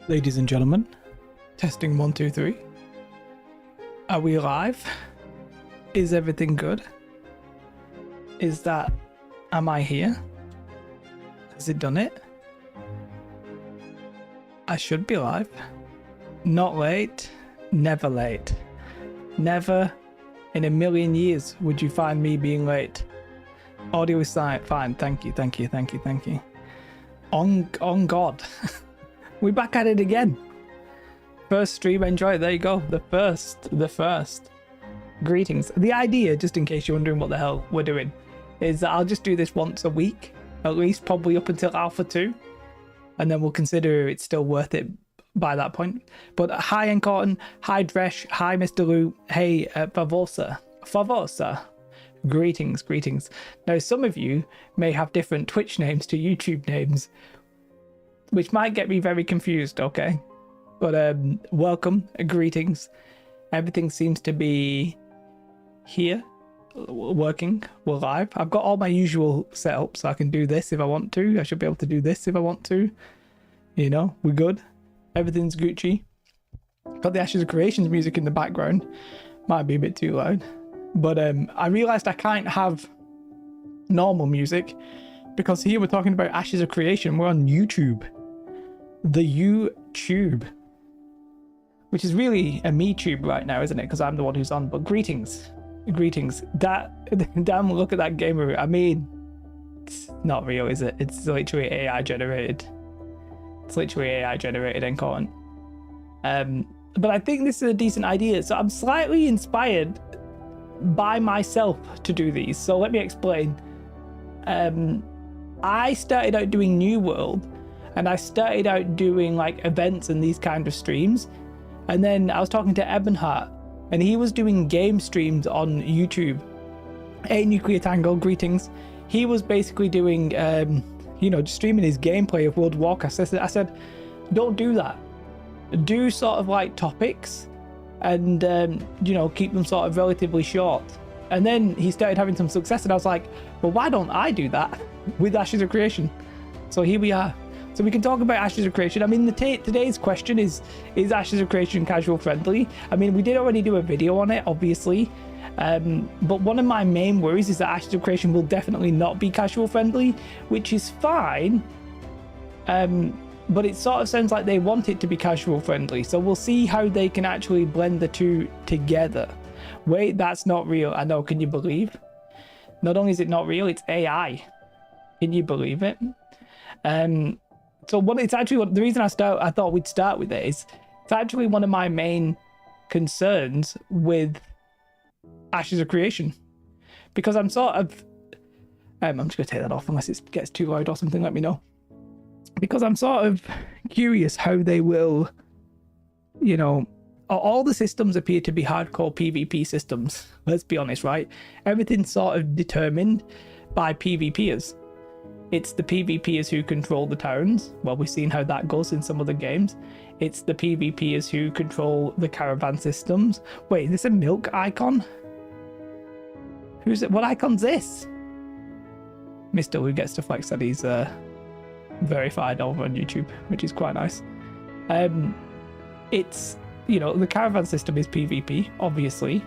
Ladies and gentlemen, testing 1, 2, 3. Are we live? Is everything good? Am I here? Has it done it? I should be live. Not late, never late. Never in a million years would you find me being late. Audio is fine, thank you. On God. We're back at it again. First stream, enjoy it. There you go. The first. Greetings. The idea, just in case you're wondering what the hell we're doing, is that I'll just do this once a week, at least probably up until Alpha 2, and then we'll consider it's still worth it by that point. But hi, Encorton. Hi, Dresh. Hi, Mr. Lou. Hey, Favosa. Greetings. Now, some of you may have different Twitch names to YouTube names, which might get me very confused, okay? But welcome, greetings. Everything seems to be here, working. We're live. I've got all my usual setup, so I can do this if I want to. I should be able to do this if I want to. You know, we're good. Everything's Gucci. Got the Ashes of Creations music in the background. Might be a bit too loud. But I realised I can't have normal music because here we're talking about Ashes of Creation. We're on YouTube. The YouTube. Which is really a me tube right now, isn't it? Because I'm the one who's on. But greetings. Damn, look at that gamer. I mean, it's not real, is it? It's literally AI generated. Encorton. But I think this is a decent idea. So I'm slightly inspired by myself to do these. So let me explain. I started out doing New World, and I started out doing like events and these kind of streams. And then I was talking to Ebonheart, and he was doing game streams on YouTube. A Nuclear Tango, greetings. He was basically doing, just streaming his gameplay of World of Warcraft. I said, don't do that. Do sort of like topics and, keep them sort of relatively short. And then he started having some success, and I was like, well, why don't I do that with Ashes of Creation? So here we are. So we can talk about Ashes of Creation. I mean, today's question is Ashes of Creation casual friendly? I mean, we did already do a video on it, obviously. But one of my main worries is that Ashes of Creation will definitely not be casual friendly, which is fine. But it sort of sounds like they want it to be casual friendly. So we'll see how they can actually blend the two together. Wait, that's not real. I know, can you believe? Not only is it not real, it's AI. Can you believe it? So the reason I thought we'd start with it is it's actually one of my main concerns with Ashes of Creation, because I'm sort of I'm just gonna take that off unless it gets too loud or something. Let me know, because I'm sort of curious how they will, all the systems appear to be hardcore PvP systems. Let's be honest, right? Everything's sort of determined by PvPers. It's the PvPers who control the towns. Well, we've seen how that goes in some other games. It's the PvPers who control the caravan systems. Wait, is this a milk icon? Who's it? What icon's this? Mr. Who gets to flex that he's verified over on YouTube, which is quite nice. It's, the caravan system is PvP, obviously.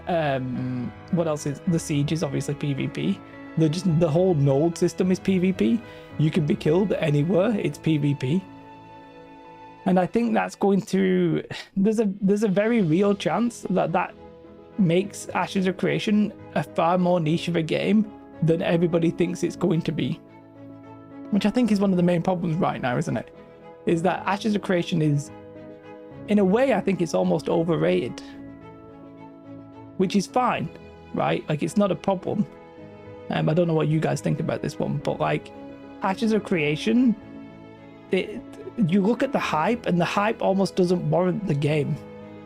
What else is the siege is obviously PvP. The whole node system is PvP. You can be killed anywhere. It's PvP. And I think that's going to... There's a very real chance that makes Ashes of Creation a far more niche of a game than everybody thinks it's going to be. Which I think is one of the main problems right now, isn't it? Is that Ashes of Creation is... In a way, I think it's almost overrated. Which is fine, right? Like, it's not a problem. I don't know what you guys think about this one, but like Ashes of Creation, you look at the hype, and the hype almost doesn't warrant the game.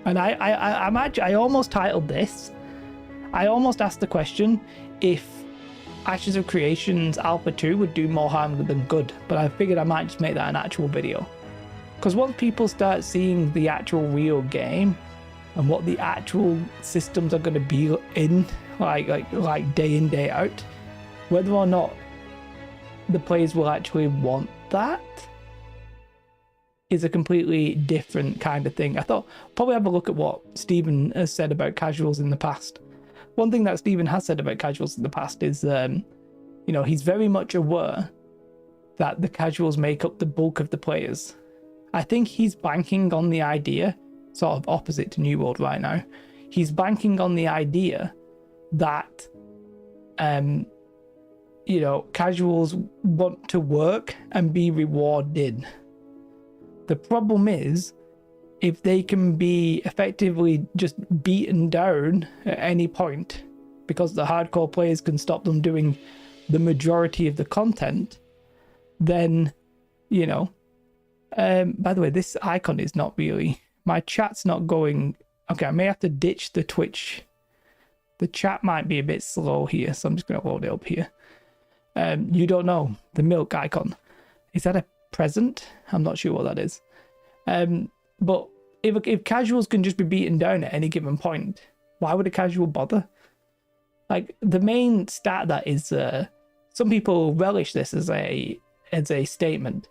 And I almost titled this. I almost asked the question if Ashes of Creation's Alpha 2 would do more harm than good, but I figured I might just make that an actual video. Because once people start seeing the actual real game and what the actual systems are going to be in, like day in, day out, whether or not the players will actually want that is a completely different kind of thing. I thought probably have a look at what Stephen has said about casuals in the past. One thing that Stephen has said about casuals in the past is, he's very much aware that the casuals make up the bulk of the players. I think he's banking on the idea, sort of opposite to New World right now. He's banking on the idea that, casuals want to work and be rewarded. The problem is, if they can be effectively just beaten down at any point, because the hardcore players can stop them doing the majority of the content, then, by the way, this icon is not really, my chat's not going, okay, I may have to ditch the Twitch. The chat might be a bit slow here, so I'm just going to load it up here. You don't know, the milk icon. Is that a present? I'm not sure what that is. But if casuals can just be beaten down at any given point, why would a casual bother? Like, the main stat that is, some people relish this as a statement,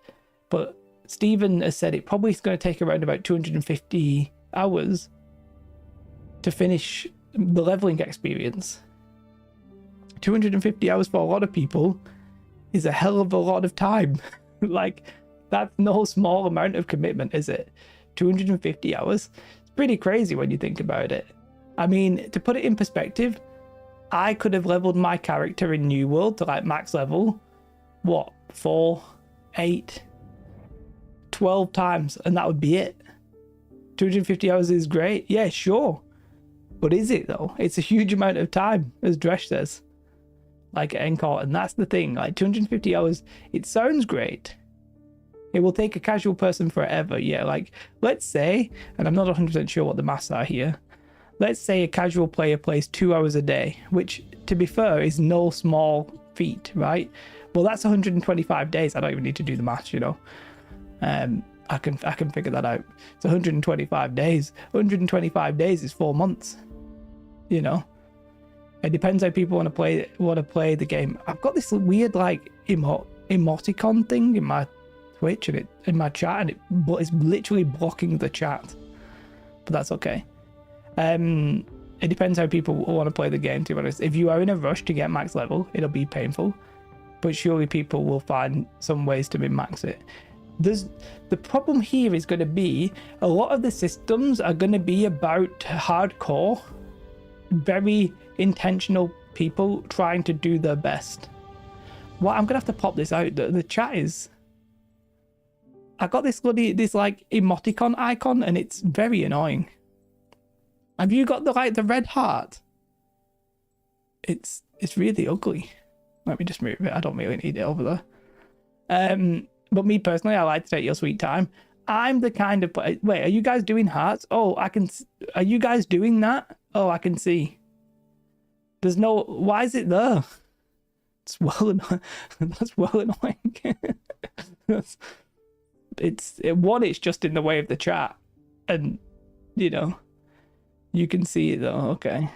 but Stephen has said it probably is going to take around about 250 hours to finish the leveling experience. 250 hours for a lot of people is a hell of a lot of time. Like, that's no small amount of commitment, is it? 250 hours? It's pretty crazy when you think about it. I mean, to put it in perspective, I could have leveled my character in New World to like max level, 4, 8, 12 times, and that would be it. 250 hours is great. Yeah, sure. But is it though? It's a huge amount of time, as Dresh says. Like at Encore, and that's the thing. Like 250 hours, it sounds great. It will take a casual person forever. Yeah, like let's say, and I'm not 100% sure what the maths are here. Let's say a casual player plays 2 hours a day, which, to be fair, is no small feat, right? Well, that's 125 days. I don't even need to do the maths, I can figure that out. It's 125 days. 125 days is 4 months. It depends how people want to play the game. I've got this weird like emoticon thing in my Twitch and in my chat, and it's literally blocking the chat. But that's okay. It depends how people want to play the game, to be honest. If you are in a rush to get max level, it'll be painful. But surely people will find some ways to min-max it. The problem here is going to be a lot of the systems are going to be about hardcore, very intentional people trying to do their best. Well, I'm going to have to pop this out. The chat is... I got this like emoticon icon and it's very annoying. Have you got the red heart? It's really ugly. Let me just move it. I don't really need it over there. But me personally, I like to take your sweet time. I'm the kind of... Wait, are you guys doing hearts? Oh, I can... Are you guys doing that? Oh, I can see. There's no... Why is it there? It's well annoying. That's well annoying. It's just in the way of the chat. And, you can see it though. Okay.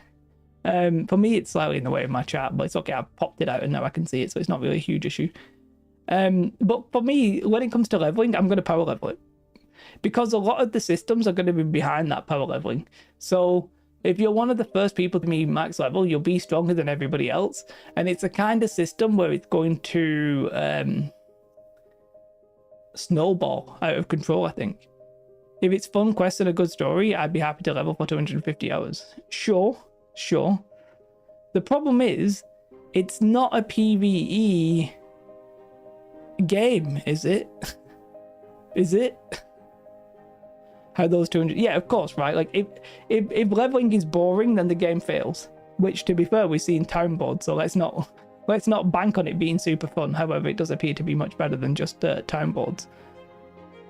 For me, it's slightly in the way of my chat, but it's okay. I popped it out and now I can see it, so it's not really a huge issue. But for me, when it comes to leveling, I'm going to power level it. Because a lot of the systems are going to be behind that power leveling. So if you're one of the first people to be max level, you'll be stronger than everybody else. And it's a kind of system where it's going to snowball out of control, I think. If it's fun quests and a good story, I'd be happy to level for 250 hours. Sure. The problem is, it's not a PvE game, is it? Is it? How those 200... Yeah, of course, right? Like, if leveling is boring, then the game fails. Which, to be fair, we see in Town Board, so let's not bank on it being super fun. However, it does appear to be much better than just Town Boards.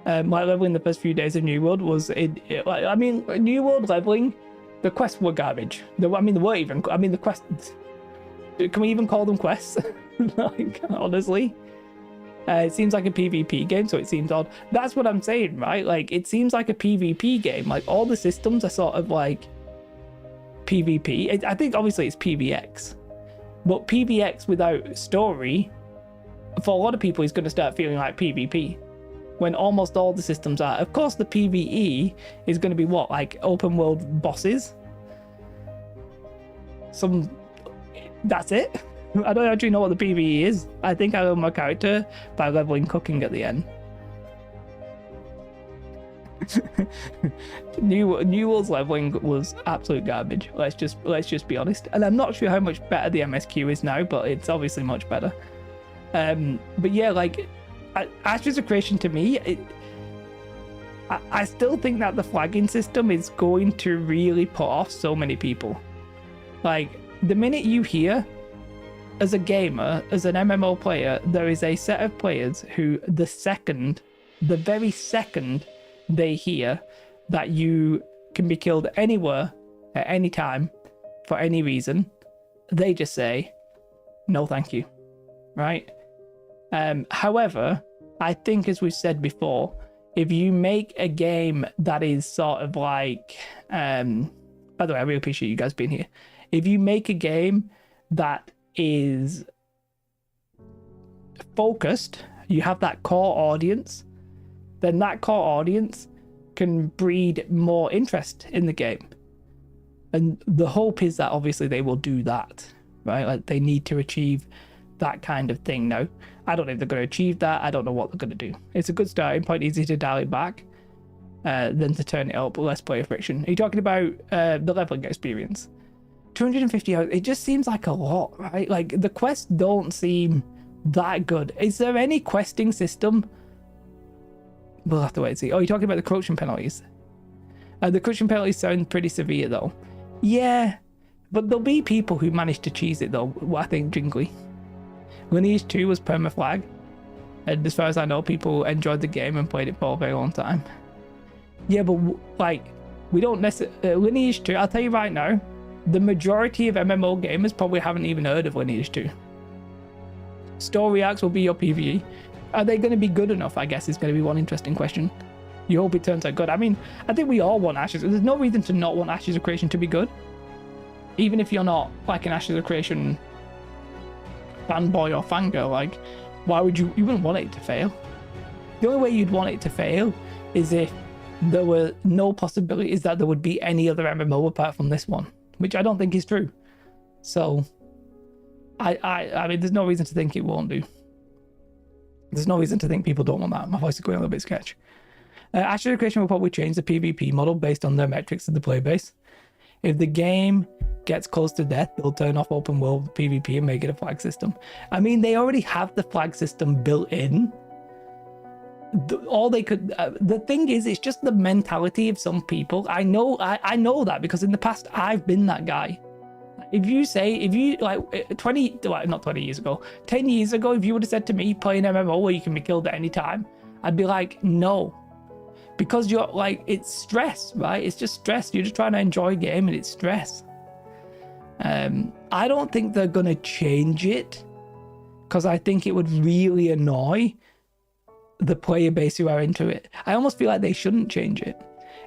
My leveling the first few days of New World was... New World leveling, the quests were garbage. They weren't even... the quests... Can we even call them quests? Like, honestly? It seems like a PvP game, so it seems odd. That's what I'm saying, right? Like, it seems like a PvP game. Like, all the systems are sort of like PvP. I think, obviously, it's PvX. But PvX without story, for a lot of people, is going to start feeling like PvP. when almost all the systems are. Of course, the PvE is going to be what, like open world bosses. That's it. I don't actually know what the PvE is. I think I learned my character by leveling cooking at the end. New World's leveling was absolute garbage. Let's just be honest. And I'm not sure how much better the MSQ is now, but it's obviously much better. But yeah, like Ashes of Creation to me, I still think that the flagging system is going to really put off so many people. Like the minute you hear, as a gamer, as an MMO player, there is a set of players who the very second they hear that you can be killed anywhere at any time for any reason, they just say no thank you, right? However, I think, as we've said before, if you make a game that is sort of like by the way, I really appreciate you guys being here. If you make a game that is focused, you have that core audience, then that core audience can breed more interest in the game. And the hope is that obviously they will do that, right? Like they need to achieve that kind of thing. Now, I don't know if they're going to achieve that. I don't know what they're going to do. It's a good starting point, easy to dial it back, than to turn it up, less player friction. Are you talking about the leveling experience? 250 hours, it just seems like a lot, right? Like the quests don't seem that good. Is there any questing system? We'll have to wait and see. Oh, you're talking about the corruption penalties. The corruption penalties sound pretty severe though. Yeah, but there'll be people who manage to cheese it though, I think, Jingly. Lineage 2 was perma-flag, and as far as I know, people enjoyed the game and played it for a very long time. Yeah, but like, we don't necessarily... Lineage 2, I'll tell you right now, the majority of MMO gamers probably haven't even heard of Lineage 2. Story arcs will be your PvE. Are they going to be good enough, I guess, is going to be one interesting question. You hope it turns out good. I mean, I think we all want Ashes. There's no reason to not want Ashes of Creation to be good. Even if you're not like an Ashes of Creation fanboy or fangirl, like, why would you wouldn't want it to fail? The only way you'd want it to fail is if there were no possibilities that there would be any other MMO apart from this one, which I don't think is true. So I mean, there's no reason to think it won't do. There's no reason to think people don't want that. My voice is going a little bit sketch. Ashes of Creation will probably change the PvP model based on their metrics of the player base. If the game gets close to death, they'll turn off open world PvP and make it a flag system. I mean, they already have the flag system built in. All they could... the thing is, it's just the mentality of some people. I know that because in the past, I've been that guy. If you like 20, well, not 20 years ago, 10 years ago, if you would have said to me, play an MMO where you can be killed at any time, I'd be like, no. Because you're like, it's stress, right? It's just stress. You're just trying to enjoy a game and it's stress. I don't think they're going to change it because I think it would really annoy the player base who are into it. I almost feel like they shouldn't change it.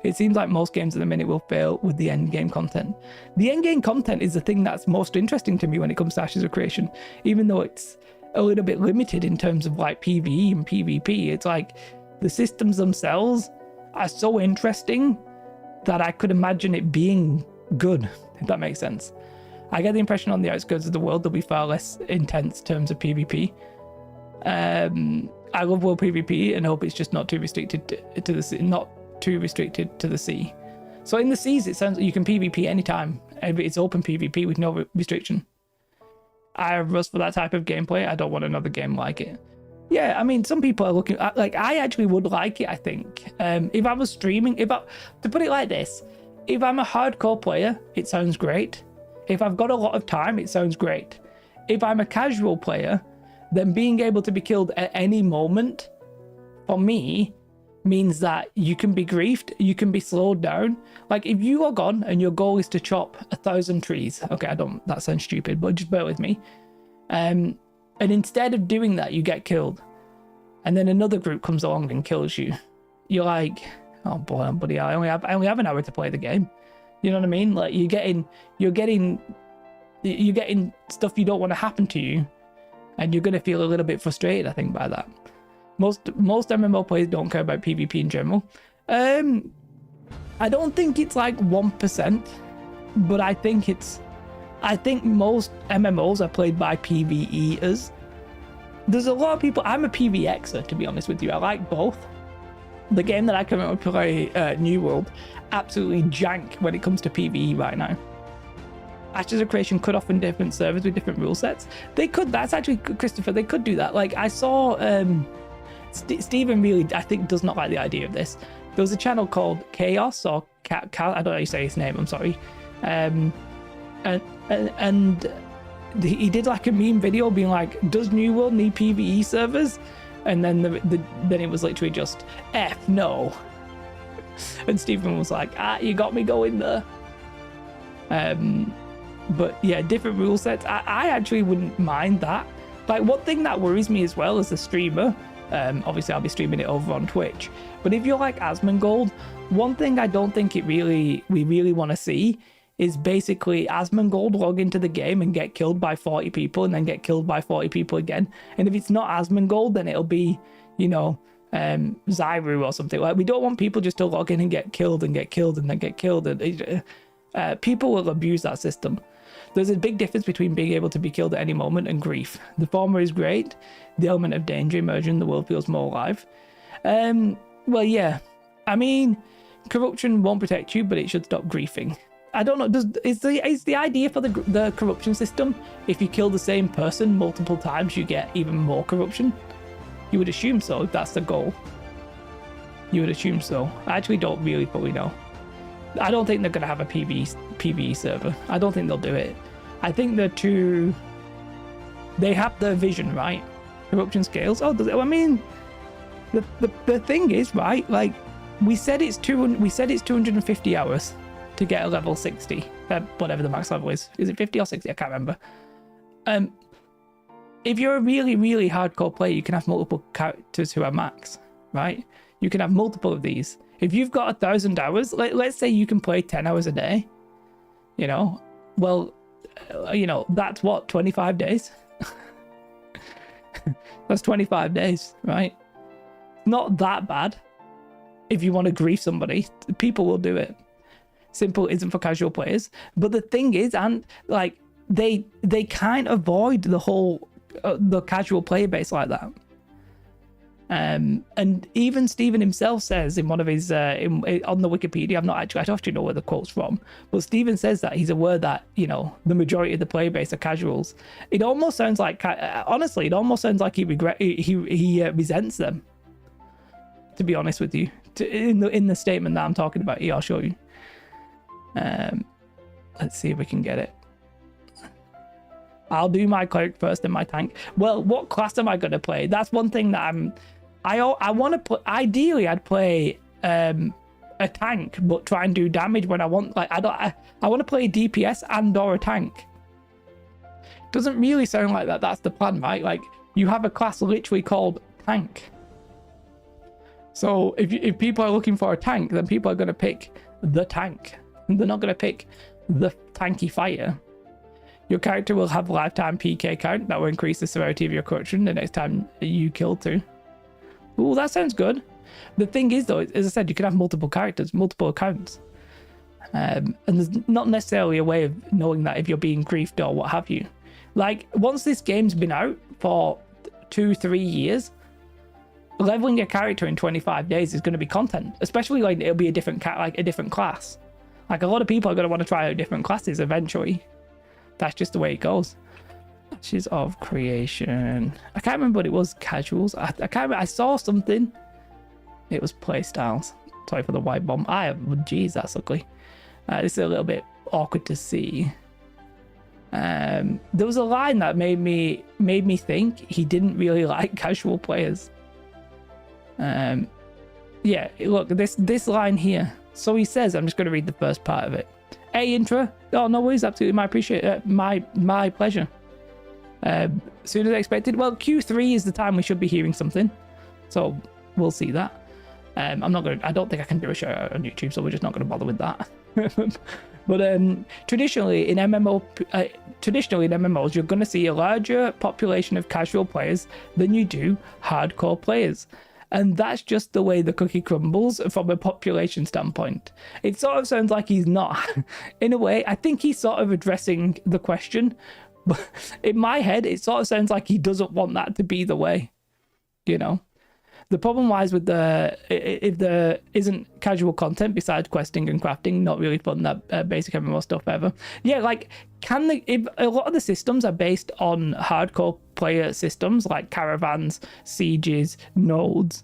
It seems like most games at the minute will fail with the end game content. The end game content is the thing that's most interesting to me when it comes to Ashes of Creation, even though it's a little bit limited in terms of like PvE and PvP. It's like the systems themselves are so interesting that I could imagine it being good, if that makes sense. I get the impression on the outskirts of the world there'll be far less intense terms of PvP. I love world PvP and hope it's just not too restricted to the sea, not too restricted to the sea. So in the seas, it sounds like you can PvP anytime. It's open PvP with no restriction. I have rust for that type of gameplay. I don't want another game like it. Yeah, I mean, some people are looking at, like, I actually would like it, I think. If I was streaming, to put it like this, if I'm a hardcore player, it sounds great. If I've got a lot of time, it sounds great. If I'm a casual player, then being able to be killed at any moment, for me, means that you can be griefed, you can be slowed down. Like, if you log on and your goal is to chop 1,000 trees, okay, that sounds stupid, but just bear with me. And instead of doing that, you get killed. And then another group comes along and kills you. You're like, oh boy, buddy, I only have an hour to play the game. You know what I mean? Like, you're getting stuff you don't want to happen to you, and you're going to feel a little bit frustrated, I think, by that. Most MMO players don't care about PvP in general. I don't think it's like 1%, but I think most MMOs are played by PvEers. There's a lot of people. I'm a PvXer, to be honest with you. I like both. The game that I currently play, New World, absolutely jank when it comes to PvE right now. Ashes of Creation could offer different servers with different rule sets. They could. That's actually, Christopher, they could do that. Like, I saw Stephen really, I think, does not like the idea of this. There was a channel called Chaos, or I don't know how you say his name, I'm sorry. And he did like a meme video being like, does New World need PvE servers? And then then it was literally just F no. And Stephen was like, you got me going there. But yeah, different rule sets. I actually wouldn't mind that. Like, one thing that worries me as well as a streamer, obviously I'll be streaming it over on Twitch, but if you're like Asmongold, one thing I don't think we really want to see is basically Asmongold log into the game and get killed by 40 people and then get killed by 40 people again. And if it's not Asmongold, then it'll be, you know, Zyru or something. Like, we don't want people just to log in and get killed and get killed and then get killed. And people will abuse that system. There's a big difference between being able to be killed at any moment and grief. The former is great. The element of danger emerging, the world feels more alive. Well, yeah. I mean, corruption won't protect you, but it should stop griefing. I don't know. Is the idea for the corruption system, if you kill the same person multiple times, you get even more corruption? You would assume so, if that's the goal. You would assume so. I actually don't really fully know. I don't think they're going to have a PvE server. I don't think they'll do it. I think they have the vision, right? Corruption scales. Oh, I mean, the thing is, right? Like, we said it's 250 hours to get a level 60, whatever the max level is. Is it 50 or 60? I can't remember. If you're a really, really hardcore player, you can have multiple characters who are max, right? You can have multiple of these. If you've got 1,000 hours, let's say you can play 10 hours a day, you know, well, you know, that's what, 25 days? That's 25 days, right? Not that bad. If you want to grief somebody, people will do it. Simple isn't for casual players. But the thing is, and like, they can't avoid the whole, the casual player base like that. And even Stephen himself says in one of his on the Wikipedia, I don't actually know where the quote's from, but Stephen says that he's aware that, you know, the majority of the player base are casuals. It almost sounds like, honestly, it almost sounds like he resents them, to be honest with you, in the statement that I'm talking about here. I'll show you. Let's see if we can get it. I'll do my cleric first and my tank. Well, what class am I going to play? That's one thing that I want to play. Ideally, I'd play a tank, but try and do damage when I want. Like, I want to play DPS and or a tank. Doesn't really sound like that. That's the plan, right? Like, you have a class literally called tank. So if people are looking for a tank, then people are going to pick the tank. They're not going to pick the tanky fighter. Your character will have lifetime PK count that will increase the severity of your corruption the next time you kill too. Ooh, that sounds good. The thing is, though, as I said, you can have multiple characters, multiple accounts. And there's not necessarily a way of knowing that if you're being griefed or what have you. Like, once this game's been out for 2-3 years, leveling a character in 25 days is going to be content. Especially, like, it'll be a different class. Like, a lot of people are going to want to try out different classes eventually. That's just the way it goes. Ashes of Creation. I can't remember what it was. Casuals. I can't remember. I saw something. It was playstyles. Sorry for the white bomb. Geez, that's ugly. This is a little bit awkward to see. There was a line that made me think he didn't really like casual players. Yeah, look, this line here. So he says, I'm just going to read the first part of it. Hey, intro. Oh, no worries. Absolutely. My pleasure. Soon as expected. Well, Q3 is the time we should be hearing something. So we'll see that. I don't think I can do a show out on YouTube, so we're just not going to bother with that. But traditionally in MMOs, you're going to see a larger population of casual players than you do hardcore players. And that's just the way the cookie crumbles from a population standpoint. It sort of sounds like he's not. In a way, I think he's sort of addressing the question. But in my head, it sort of sounds like he doesn't want that to be the way, you know? The problem lies with if there isn't casual content besides questing and crafting, not really fun, that basic MMO stuff ever. Yeah, like, if a lot of the systems are based on hardcore player systems, like caravans, sieges, nodes,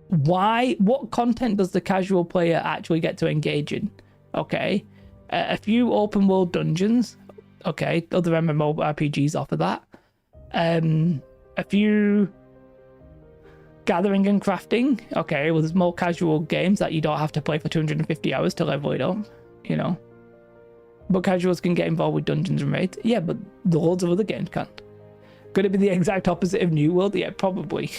what content does the casual player actually get to engage in? Okay, a few open world dungeons, okay, other MMORPGs offer that. A few gathering and crafting, okay, well, there's more casual games that you don't have to play for 250 hours to level it up, you know. But casuals can get involved with dungeons and raids. Yeah, but loads of other games can't. Could it be the exact opposite of New World? Yeah, probably.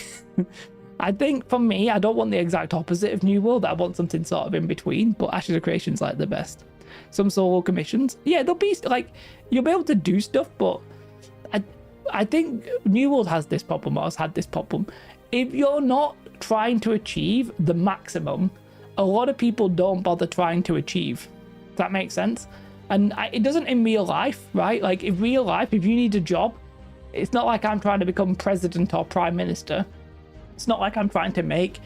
I think for me, I don't want the exact opposite of New World. I want something sort of in between, but Ashes of Creation's like the best. Some solo commissions. Yeah, they'll be like, you'll be able to do stuff, but I think New World has this problem, or has had this problem. If you're not trying to achieve the maximum, a lot of people don't bother trying to achieve. Does that make sense? And it doesn't in real life, right? Like, in real life, if you need a job, it's not like I'm trying to become president or prime minister. It's not like I'm trying to make,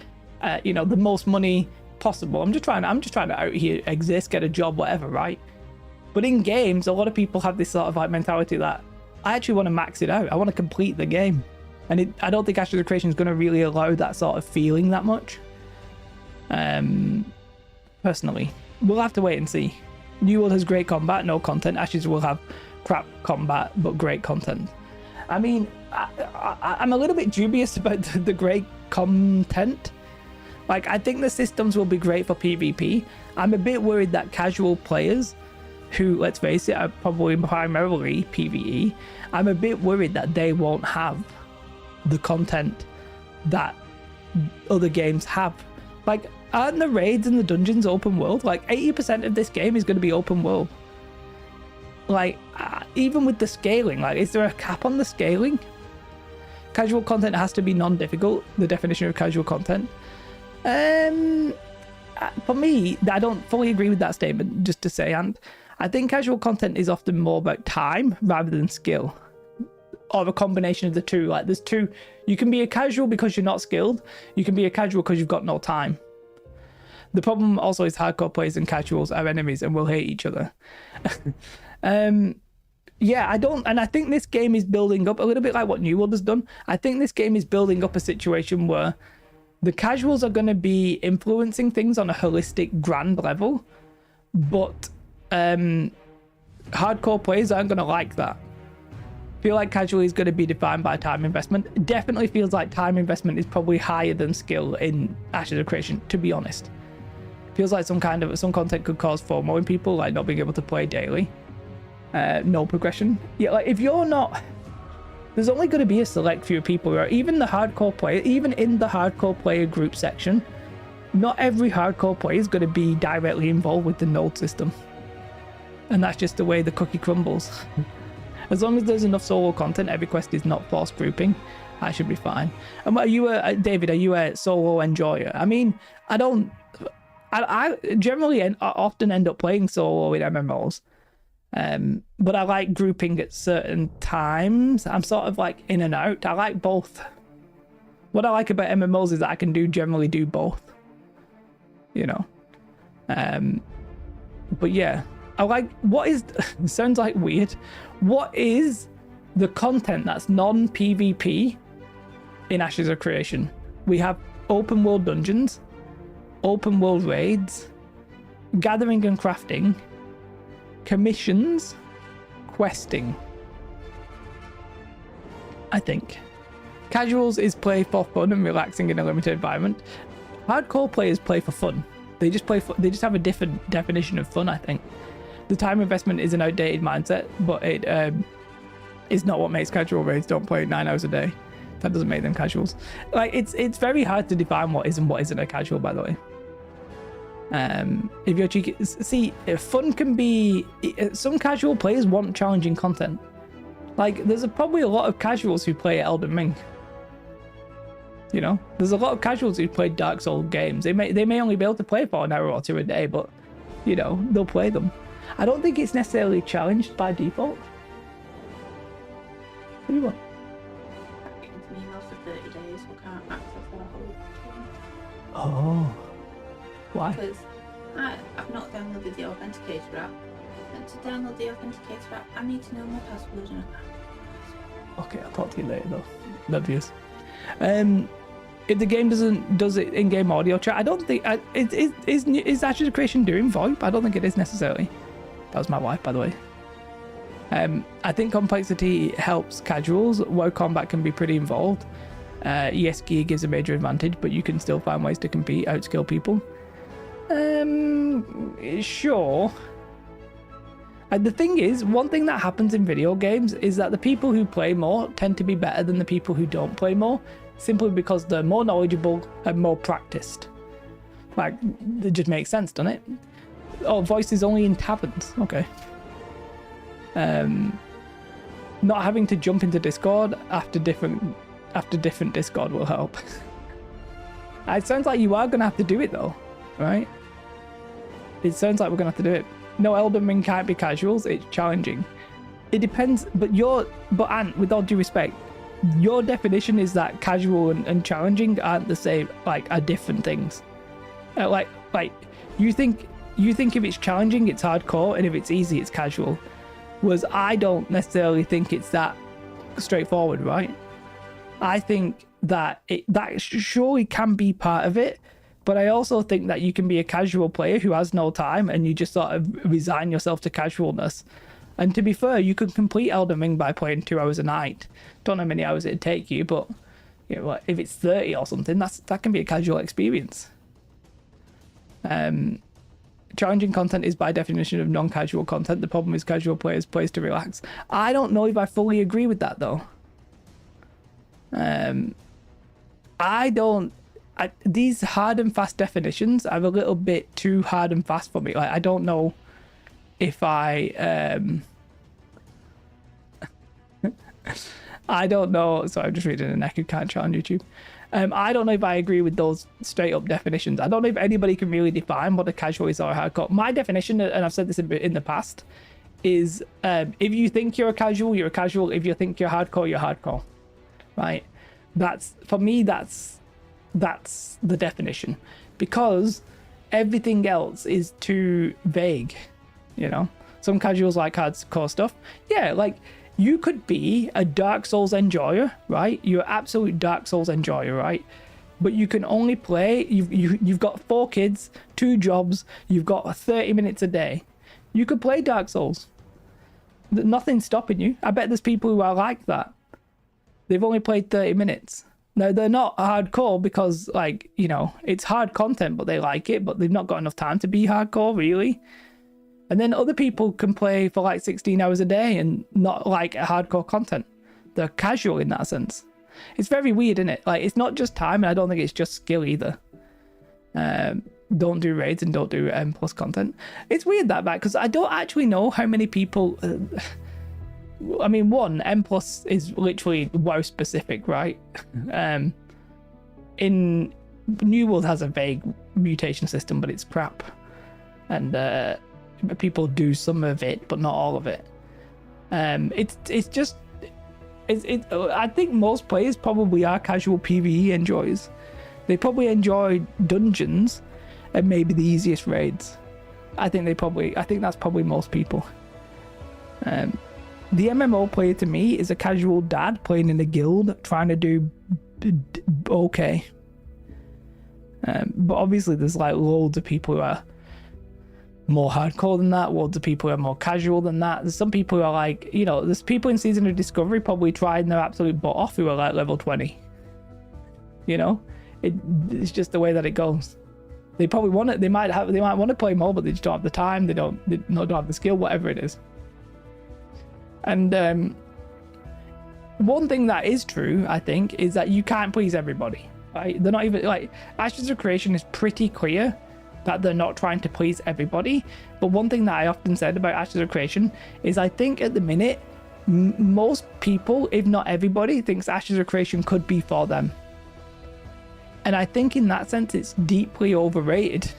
you know, the most money possible. I'm just trying to out here exist, get a job, whatever, right? But in games, a lot of people have this sort of like mentality that I actually want to max it out. I want to complete the game. And I don't think Ashes of Creation is going to really allow that sort of feeling that much. Personally, we'll have to wait and see. New World has great combat, no content. Ashes will have crap combat, but great content. I mean, I'm a little bit dubious about the great content. Like, I think the systems will be great for PvP. I'm a bit worried that casual players, who, let's face it, are probably primarily PvE, I'm a bit worried that they won't have the content that other games have. Like, aren't the raids and the dungeons open world? Like, 80% of this game is going to be open world. Like, even with the scaling, like, is there a cap on the scaling? Casual content has to be non-difficult, the definition of casual content. For me, I don't fully agree with that statement, just to say, and I think casual content is often more about time rather than skill, or a combination of the two. Like, there's two. You can be a casual because you're not skilled. You can be a casual because you've got no time. The problem also is hardcore players and casuals are enemies and will hate each other. Yeah, I think this game is building up a little bit like what New World has done. I think this game is building up a situation where the casuals are going to be influencing things on a holistic, grand level, but hardcore players aren't going to like that. I feel like casual is going to be defined by time investment. It definitely feels like time investment is probably higher than skill in Ashes of Creation, to be honest. Feels like some content could cause FOMO in people, like not being able to play daily. No progression. Yeah, like, if you're not, there's only going to be a select few people, or even the hardcore player, even in the hardcore player group section, not every hardcore player is going to be directly involved with the node system. And that's just the way the cookie crumbles. As long as there's enough solo content, every quest is not forced grouping, I should be fine. And are you David, are you a solo enjoyer? I mean, I generally often end up playing solo in MMOs. But I like grouping at certain times. I'm sort of like in and out. I like both. What I like about MMOs is that I can generally do both. You know? But yeah, I like, sounds like weird. What is the content that's non-PvP in Ashes of Creation? We have open world dungeons, open world raids, gathering and crafting, commissions, questing. I think casuals is play for fun and relaxing in a limited environment. Hardcore players play for fun. They just have a different definition of fun. I think the time investment is an outdated mindset, but it is not what makes casual raids. Don't play 9 hours a day. That doesn't make them casuals. Like, it's very hard to define what is and what isn't a casual, by the way. If you're cheeky, see, fun can be. Some casual players want challenging content. Like, there's probably a lot of casuals who play Elden Ring. You know, there's a lot of casuals who play Dark Souls games. They may only be able to play for an hour or two a day, but you know, they'll play them. I don't think it's necessarily challenged by default. What do you want? Getting to me after 30 days, we can't access our whole thing. Oh, why? Because I've not downloaded the Authenticator app. And to download the Authenticator app, I need to know my password and I can't. Okay, I'll talk to you later though. Obvious. If the game does it in-game audio chat, I don't think is Ashes of Creation doing VoIP? I don't think it is necessarily. That was my wife, by the way. I think complexity helps casuals. WoW combat can be pretty involved. ES gear gives a major advantage, but you can still find ways to compete, outskill people. Sure. And the thing is, one thing that happens in video games is that the people who play more tend to be better than the people who don't play more, simply because they're more knowledgeable and more practiced. Like, it just makes sense, doesn't it? Oh, voices only in taverns. Okay. Not having to jump into Discord after different Discord will help. It sounds like you are gonna have to do it though, right? It sounds like we're gonna have to do it. No, Elden Ring can't be casuals, it's challenging. It depends, but Ant, with all due respect, your definition is that casual and challenging aren't the same, like, are different things. Like you think if it's challenging, it's hardcore, and if it's easy, it's casual. Whereas I don't necessarily think it's that straightforward, right? I think that that surely can be part of it, but I also think that you can be a casual player who has no time and you just sort of resign yourself to casualness. And to be fair, you could complete Elden Ring by playing 2 hours a night. Don't know how many hours it'd take you, but you know, if it's 30 or something, that can be a casual experience. Challenging content is by definition of non-casual content. The problem is casual players plays to relax. I don't know if I fully agree with that though. These hard and fast definitions are a little bit too hard and fast for me. Like, I don't know if I don't know. Sorry, I'm just reading a naked cat chat on YouTube. I don't know if I agree with those straight up definitions. I don't know if anybody can really define what a casual is or a hardcore. My definition, and I've said this in the past, is if you think you're a casual, you're a casual. If you think you're hardcore, you're hardcore. Right? That's, for me, that's the definition, because everything else is too vague. You know, some casuals like hardcore stuff. Yeah, like, you could be a Dark Souls enjoyer, right? You're an absolute Dark Souls enjoyer, right? But you can only play, you've got 4 kids, 2 jobs, you've got 30 minutes a day. You could play Dark Souls. Nothing's stopping you. I bet there's people who are like that. They've only played 30 minutes. Now, they're not hardcore because, like, you know, it's hard content, but they like it, but they've not got enough time to be hardcore, really. And then other people can play for like 16 hours a day and not like hardcore content. They're casual in that sense. It's very weird, isn't it? Like, it's not just time, and I don't think it's just skill either. Don't do raids and don't do M+ content. It's weird that because I don't actually know how many people... I mean, one, M+ is literally WoW specific, right? In New World has a vague mutation system, but it's crap. And people do some of it, but not all of it. It's just... I think most players probably are casual PvE enjoyers. They probably enjoy dungeons and maybe the easiest raids. I think that's probably most people. The MMO player to me is a casual dad playing in a guild trying to do okay. But obviously there's like loads of people who are more hardcore than that, loads of people who are more casual than that. There's some people who are like, you know, there's people in Season of Discovery probably trying their absolute butt off who are like level 20. You know? It's just the way that it goes. They probably want it, they might want to play more, but they just don't have the time, they don't have the skill, whatever it is. And one thing that is true, I think, is that you can't please everybody. Right? They're not even like Ashes of Creation is pretty clear that they're not trying to please everybody. But one thing that I often said about Ashes of Creation is I think at the minute, most people, if not everybody, thinks Ashes of Creation could be for them. And I think in that sense, it's deeply overrated.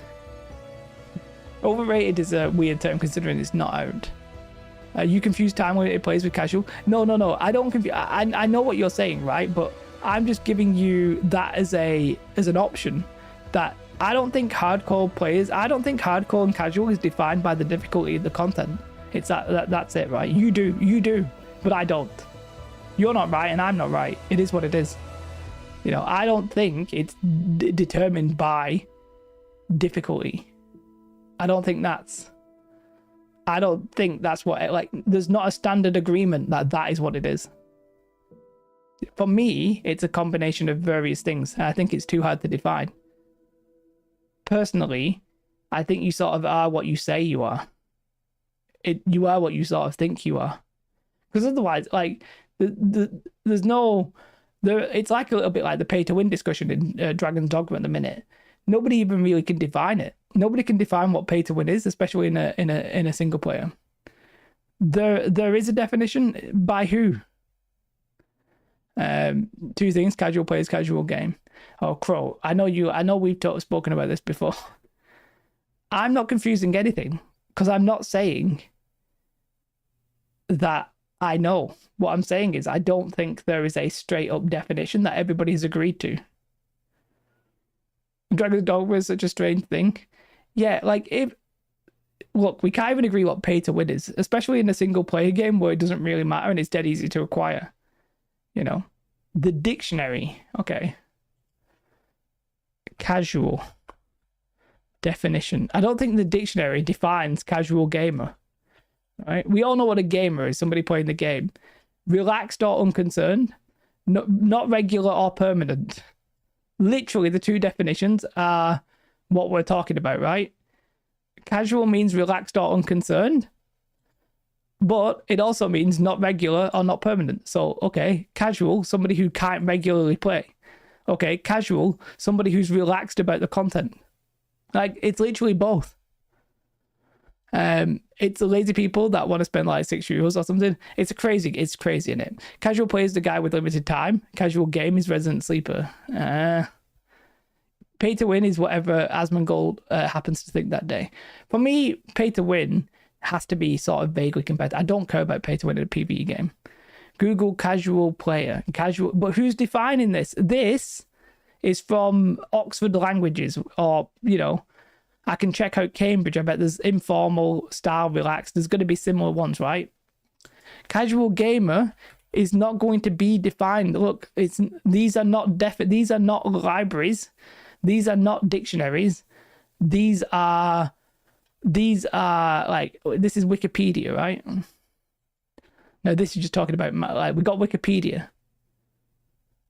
Overrated is a weird term considering it's not out. You confuse time limited plays with casual. No. I don't confuse. I know what you're saying, right? But I'm just giving you that as an option. That I don't think hardcore players. I don't think hardcore and casual is defined by the difficulty of the content. It's that's it, right? You do, but I don't. You're not right, and I'm not right. It is what it is. You know, I don't think it's determined by difficulty. I don't think that's what, like, there's not a standard agreement that is what it is. For me, it's a combination of various things, and I think it's too hard to define. Personally, I think you sort of are what you say you are. You are what you sort of think you are. Because otherwise, like, there's no... It's like a little bit like the pay-to-win discussion in Dragon's Dogma at the minute. Nobody even really can define it. Nobody can define what pay-to-win is, especially in a single player. There is a definition. By who? Two things: casual players, casual game. Oh, Crow, I know we've spoken about this before. I'm not confusing anything because I'm not saying that I know. What I'm saying is I don't think there is a straight up definition that everybody's agreed to. Dragon's Dogma is such a strange thing. Yeah, like, look, we can't even agree what pay to win is, especially in a single player game where it doesn't really matter and it's dead easy to acquire. You know, the dictionary. Okay. Casual definition. I don't think the dictionary defines casual gamer. Right? We all know what a gamer is, somebody playing the game. Relaxed or unconcerned, not regular or permanent. Literally, the two definitions are what we're talking about, right? Casual means relaxed or unconcerned, but it also means not regular or not permanent. So, okay, casual, somebody who can't regularly play. Okay, casual, somebody who's relaxed about the content. Like, it's literally both. It's the lazy people that want to spend like €6 or something. It's crazy, in it. Casual play is the guy with limited time. Casual game is resident sleeper. Pay to win is whatever Asmongold happens to think that day. For me, pay to win has to be sort of vaguely competitive. I don't care about pay to win in a PvE game. Google casual player. Casual, but who's defining this? This is from Oxford Languages, or, you know, I can check out Cambridge. I bet there's informal, style, relaxed. There's going to be similar ones, right? Casual gamer is not going to be defined. Look, these are not libraries. These are not dictionaries. These are like, this is Wikipedia, right? No, this is just talking about, like, we got Wikipedia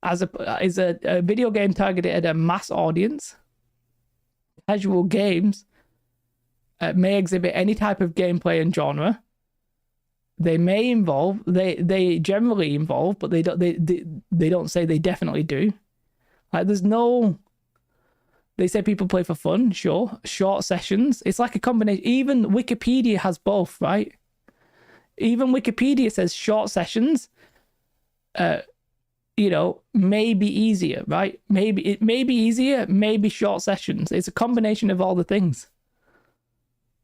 as a video game targeted at a mass audience. Casual games may exhibit any type of gameplay and genre. They may involve, they generally involve, but they don't say they definitely do. Like, there's no, they say people play for fun, sure. Short sessions. It's like a combination. Even Wikipedia has both, right? Even Wikipedia says short sessions, you know, may be easier, right? Maybe it may be easier, maybe short sessions. It's a combination of all the things.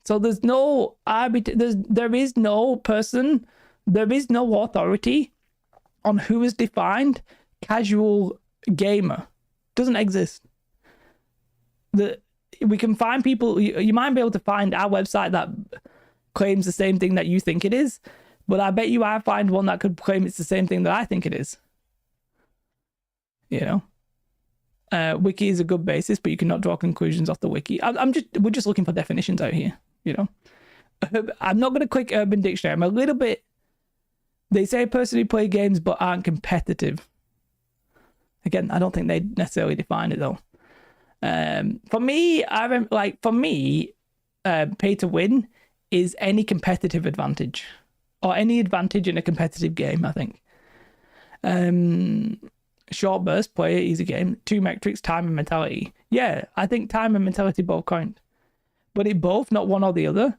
So there's no there is no person, there is no authority on who is defined casual gamer. Doesn't exist. We can find people, you might be able to find our website that claims the same thing that you think it is, but I bet you I find one that could claim it's the same thing that I think it is. You know, wiki is a good basis, but you cannot draw conclusions off the wiki. We're just looking for definitions out here. You know, I'm not going to click Urban Dictionary. I'm a little bit. They say a person who play games but aren't competitive. Again, I don't think they necessarily define it though. For me, pay to win is any competitive advantage or any advantage in a competitive game. I think. Short burst, player, easy game, two metrics, time and mentality. Yeah, I think time and mentality both count. but it both, not one or the other.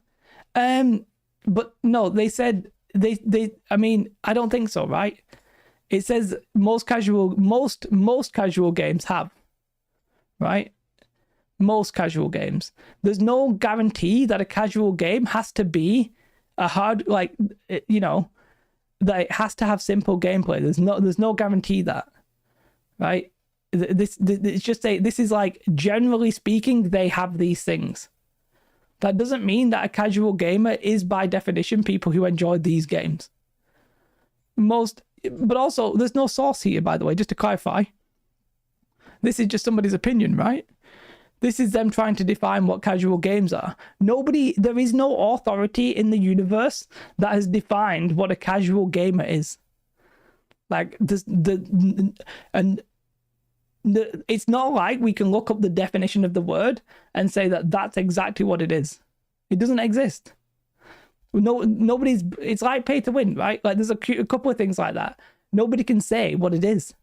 But no, they said they I mean, I don't think so, right? It says most casual games have, right? Most casual games. There's no guarantee that a casual game has to be a hard, like, you know, that it has to have simple gameplay. There's no guarantee that, right? This it's just this is like, generally speaking, they have these things. That doesn't mean that a casual gamer is by definition people who enjoy these games. But also there's no source here, by the way, just to clarify. This is just somebody's opinion, right? This is them trying to define what casual games are. There is no authority in the universe that has defined what a casual gamer is. Like, it's not like we can look up the definition of the word and say that that's exactly what it is. It doesn't exist. It's like pay to win, right? Like, there's a couple of things like that. Nobody can say what it is.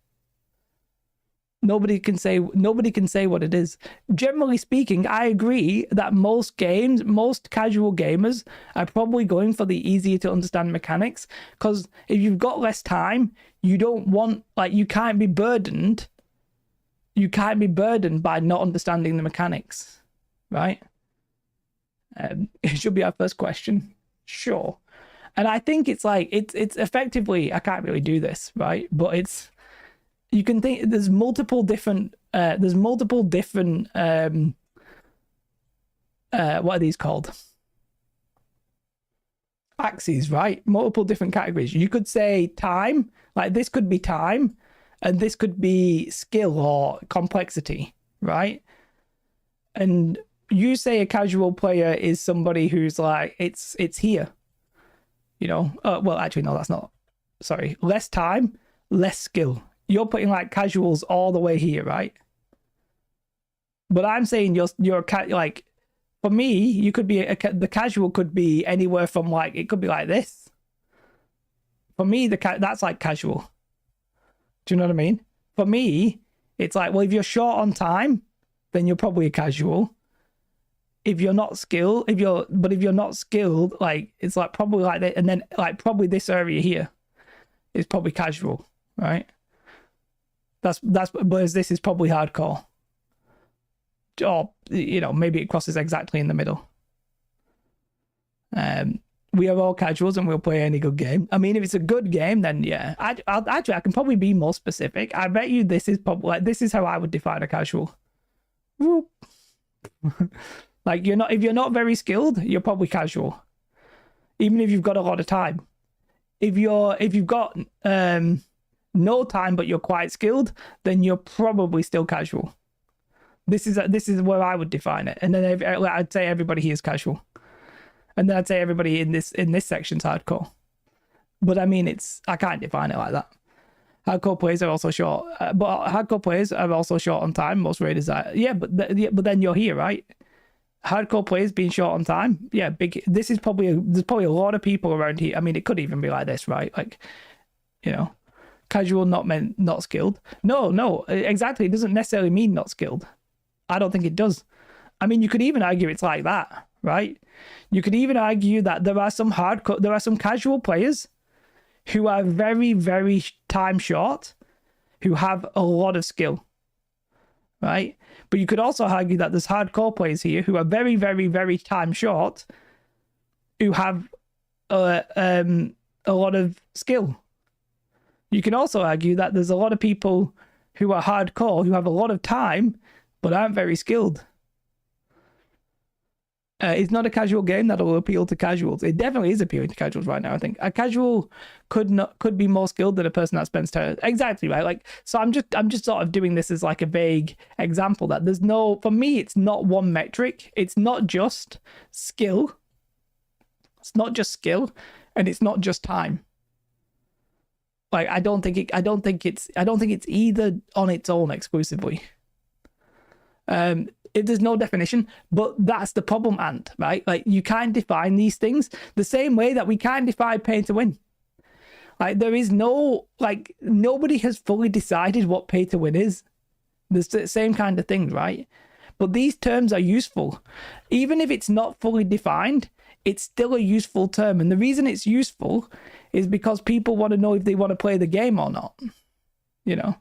Nobody can say what it is. Generally speaking, I agree that most casual gamers are probably going for the easier to understand mechanics, because if you've got less time, you can't be burdened by not understanding the mechanics, right? It should be our first question. Sure. And I think it's like, it's effectively, I can't really do this, right? But you can think there's multiple different what are these called? Axes, right? Multiple different categories. You could say time, like this could be time, and this could be skill or complexity, right? And you say a casual player is somebody who's like, it's here, you know? Well, actually, no, that's not. Sorry, less time, less skill. You're putting like casuals all the way here, right? But I'm saying you're like, for me, you could be the casual could be anywhere from like, it could be like this. For me, that's like casual. Do you know what I mean? For me, it's like, well, if you're short on time, then you're probably a casual. If you're not skilled, if you're not skilled, like, it's like probably like that, and then like probably this area here is probably casual, right? Whereas this is probably hardcore. Or, you know, maybe it crosses exactly in the middle. We are all casuals and we'll play any good game. I mean, if it's a good game, then yeah. I can probably be more specific. I bet you this is probably like, this is how I would define a casual. Like, if you're not very skilled, you're probably casual. Even if you've got a lot of time. If you've got no time but you're quite skilled, then you're probably still casual. This is where I would define it. And then I'd say everybody here is casual. And then I'd say everybody in this section's hardcore. But I mean, I can't define it like that. Hardcore players are also short, but hardcore players are also short on time. Most raiders are. Yeah, but then you're here, right? Hardcore players being short on time. Yeah, this is there's probably a lot of people around here. I mean, it could even be like this, right? Like, you know, casual not skilled. No, exactly. It doesn't necessarily mean not skilled. I don't think it does. I mean, you could even argue it's like that, right? You could even argue that there are some casual players who are very, very time short, who have a lot of skill, right? But you could also argue that there's hardcore players here who are very, very, very time short, who have a lot of skill. You can also argue that there's a lot of people who are hardcore who have a lot of time but aren't very skilled. It's not a casual game that will appeal to casuals. It definitely is appealing to casuals right now. I think a casual could be more skilled than a person that spends time. Exactly, right? Like, so I'm just sort of doing this as like a vague example that for me, it's not one metric. It's not just skill. It's not just skill, and it's not just time. Like, I don't think it's either on its own exclusively. If there's no definition, but that's the problem, Ant, right? Like, you can't define these things the same way that we can't define pay to win. Like, there is nobody has fully decided what pay to win is. There's the same kind of thing, right? But these terms are useful. Even if it's not fully defined, it's still a useful term. And the reason it's useful is because people want to know if they want to play the game or not. You know,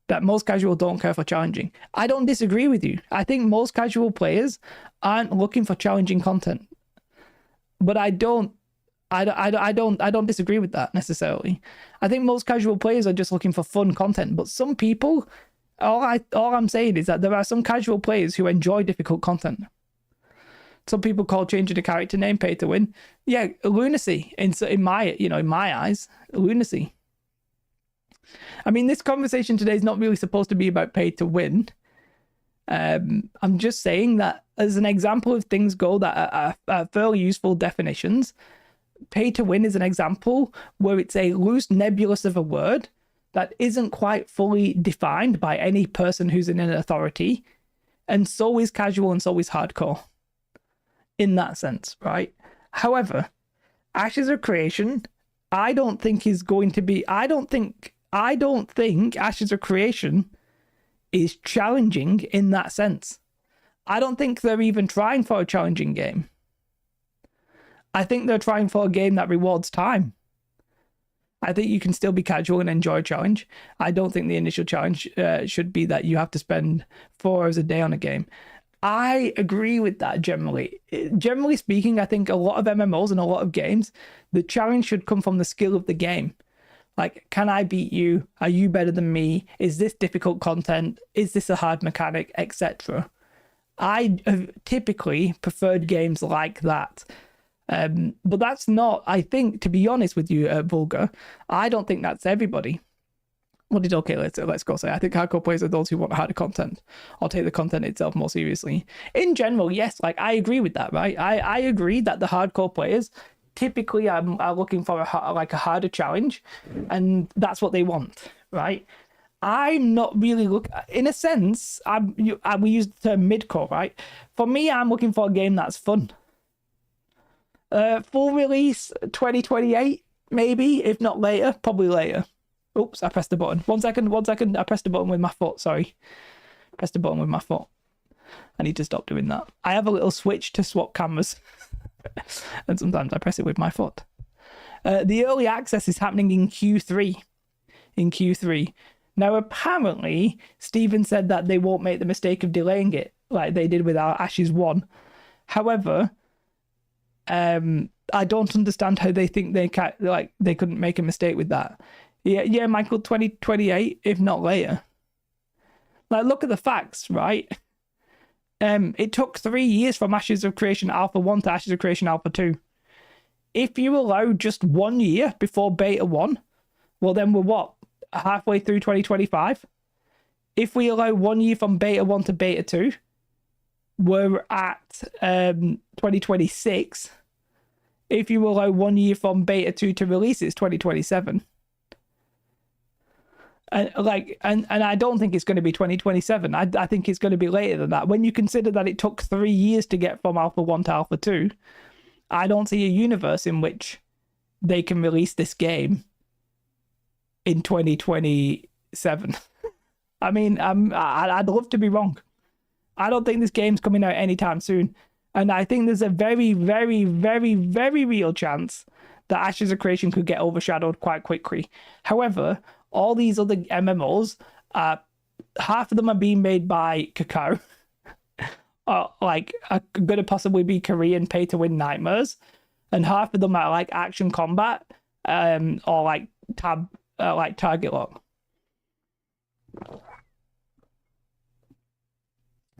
that most casual don't care for challenging. I don't disagree with you. I think most casual players aren't looking for challenging content. But I don't disagree with that necessarily. I think most casual players are just looking for fun content. But some people, all I'm saying is that there are some casual players who enjoy difficult content. Some people call changing a character name pay to win. Yeah, lunacy in my eyes, lunacy. I mean, this conversation today is not really supposed to be about pay to win. I'm just saying that as an example of things go that are fairly useful definitions, pay to win is an example where it's a loose nebulous of a word that isn't quite fully defined by any person who's in an authority. And so is casual and so is hardcore in that sense, right? However, Ashes of Creation, I don't think Ashes of Creation is challenging in that sense. I don't think they're even trying for a challenging game. I think they're trying for a game that rewards time. I think you can still be casual and enjoy a challenge. I don't think the initial challenge should be that you have to spend 4 hours a day on a game. I agree with that generally. Generally speaking, I think a lot of MMOs and a lot of games, the challenge should come from the skill of the game. Like, can I beat you? Are you better than me? Is this difficult content? Is this a hard mechanic? Etc. I have typically preferred games like that. But that's not, I think, to be honest with you, Vulgar, I don't think that's everybody. Let's go say, I think hardcore players are those who want harder content or take the content itself more seriously. In general, yes, like I agree with that, right? I agree that the hardcore players typically are looking for a harder challenge, and that's what they want, right? I'm not really in a sense, we use the term midcore, right? For me, I'm looking for a game that's fun. Full release 2028, maybe, if not later, probably later. Oops, I pressed the button. One second. I pressed the button with my foot. Sorry. Pressed the button with my foot. I need to stop doing that. I have a little switch to swap cameras. And sometimes I press it with my foot. The early access is happening in Q3. Now, apparently, Steven said that they won't make the mistake of delaying it like they did with our Ashes 1. However, I don't understand how they think they couldn't make a mistake with that. Yeah, Michael, 2028, if not later. Like, look at the facts, right? It took 3 years from Ashes of Creation Alpha 1 to Ashes of Creation Alpha 2. If you allow just 1 year before Beta 1, well, then we're what? Halfway through 2025? If we allow 1 year from Beta 1 to Beta 2, we're at 2026. If you allow 1 year from Beta 2 to release, it's 2027. And I don't think it's going to be 2027. I think it's going to be later than that. When you consider that it took 3 years to get from Alpha 1 to Alpha 2, I don't see a universe in which they can release this game in 2027. I mean, I'd love to be wrong. I don't think this game's coming out anytime soon. And I think there's a very, very, very, very real chance that Ashes of Creation could get overshadowed quite quickly. However, all these other MMOs, half of them are being made by Kakao, are going to possibly be Korean pay-to-win nightmares, and half of them are like Action Combat, or like Target Lock.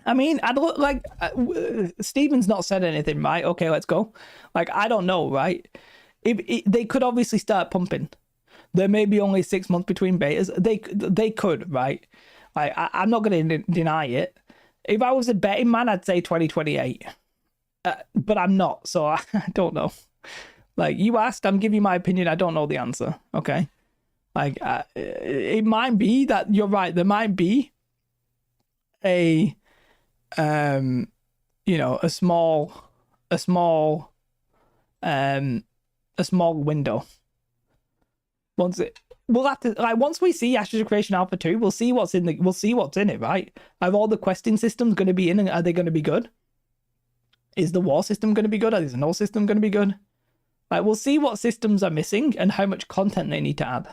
I mean, I'd look like Steven's not said anything, right? Okay, let's go. Like, I don't know, right? If they could obviously start pumping. There may be only 6 months between betas. They could, right? Like, I'm not going to deny it. If I was a betting man, I'd say 2028. But I'm not, so I don't know. Like, you asked, I'm giving you my opinion. I don't know the answer, okay? Like, it might be that you're right. There might be a small window. we'll have to, like, once we see Ashes of Creation Alpha 2, we'll see what's in it, right? Are all the questing systems going to be in, and are they going to be good? Is the war system going to be good? Is the null system going to be good? Like, we'll see what systems are missing and how much content they need to add.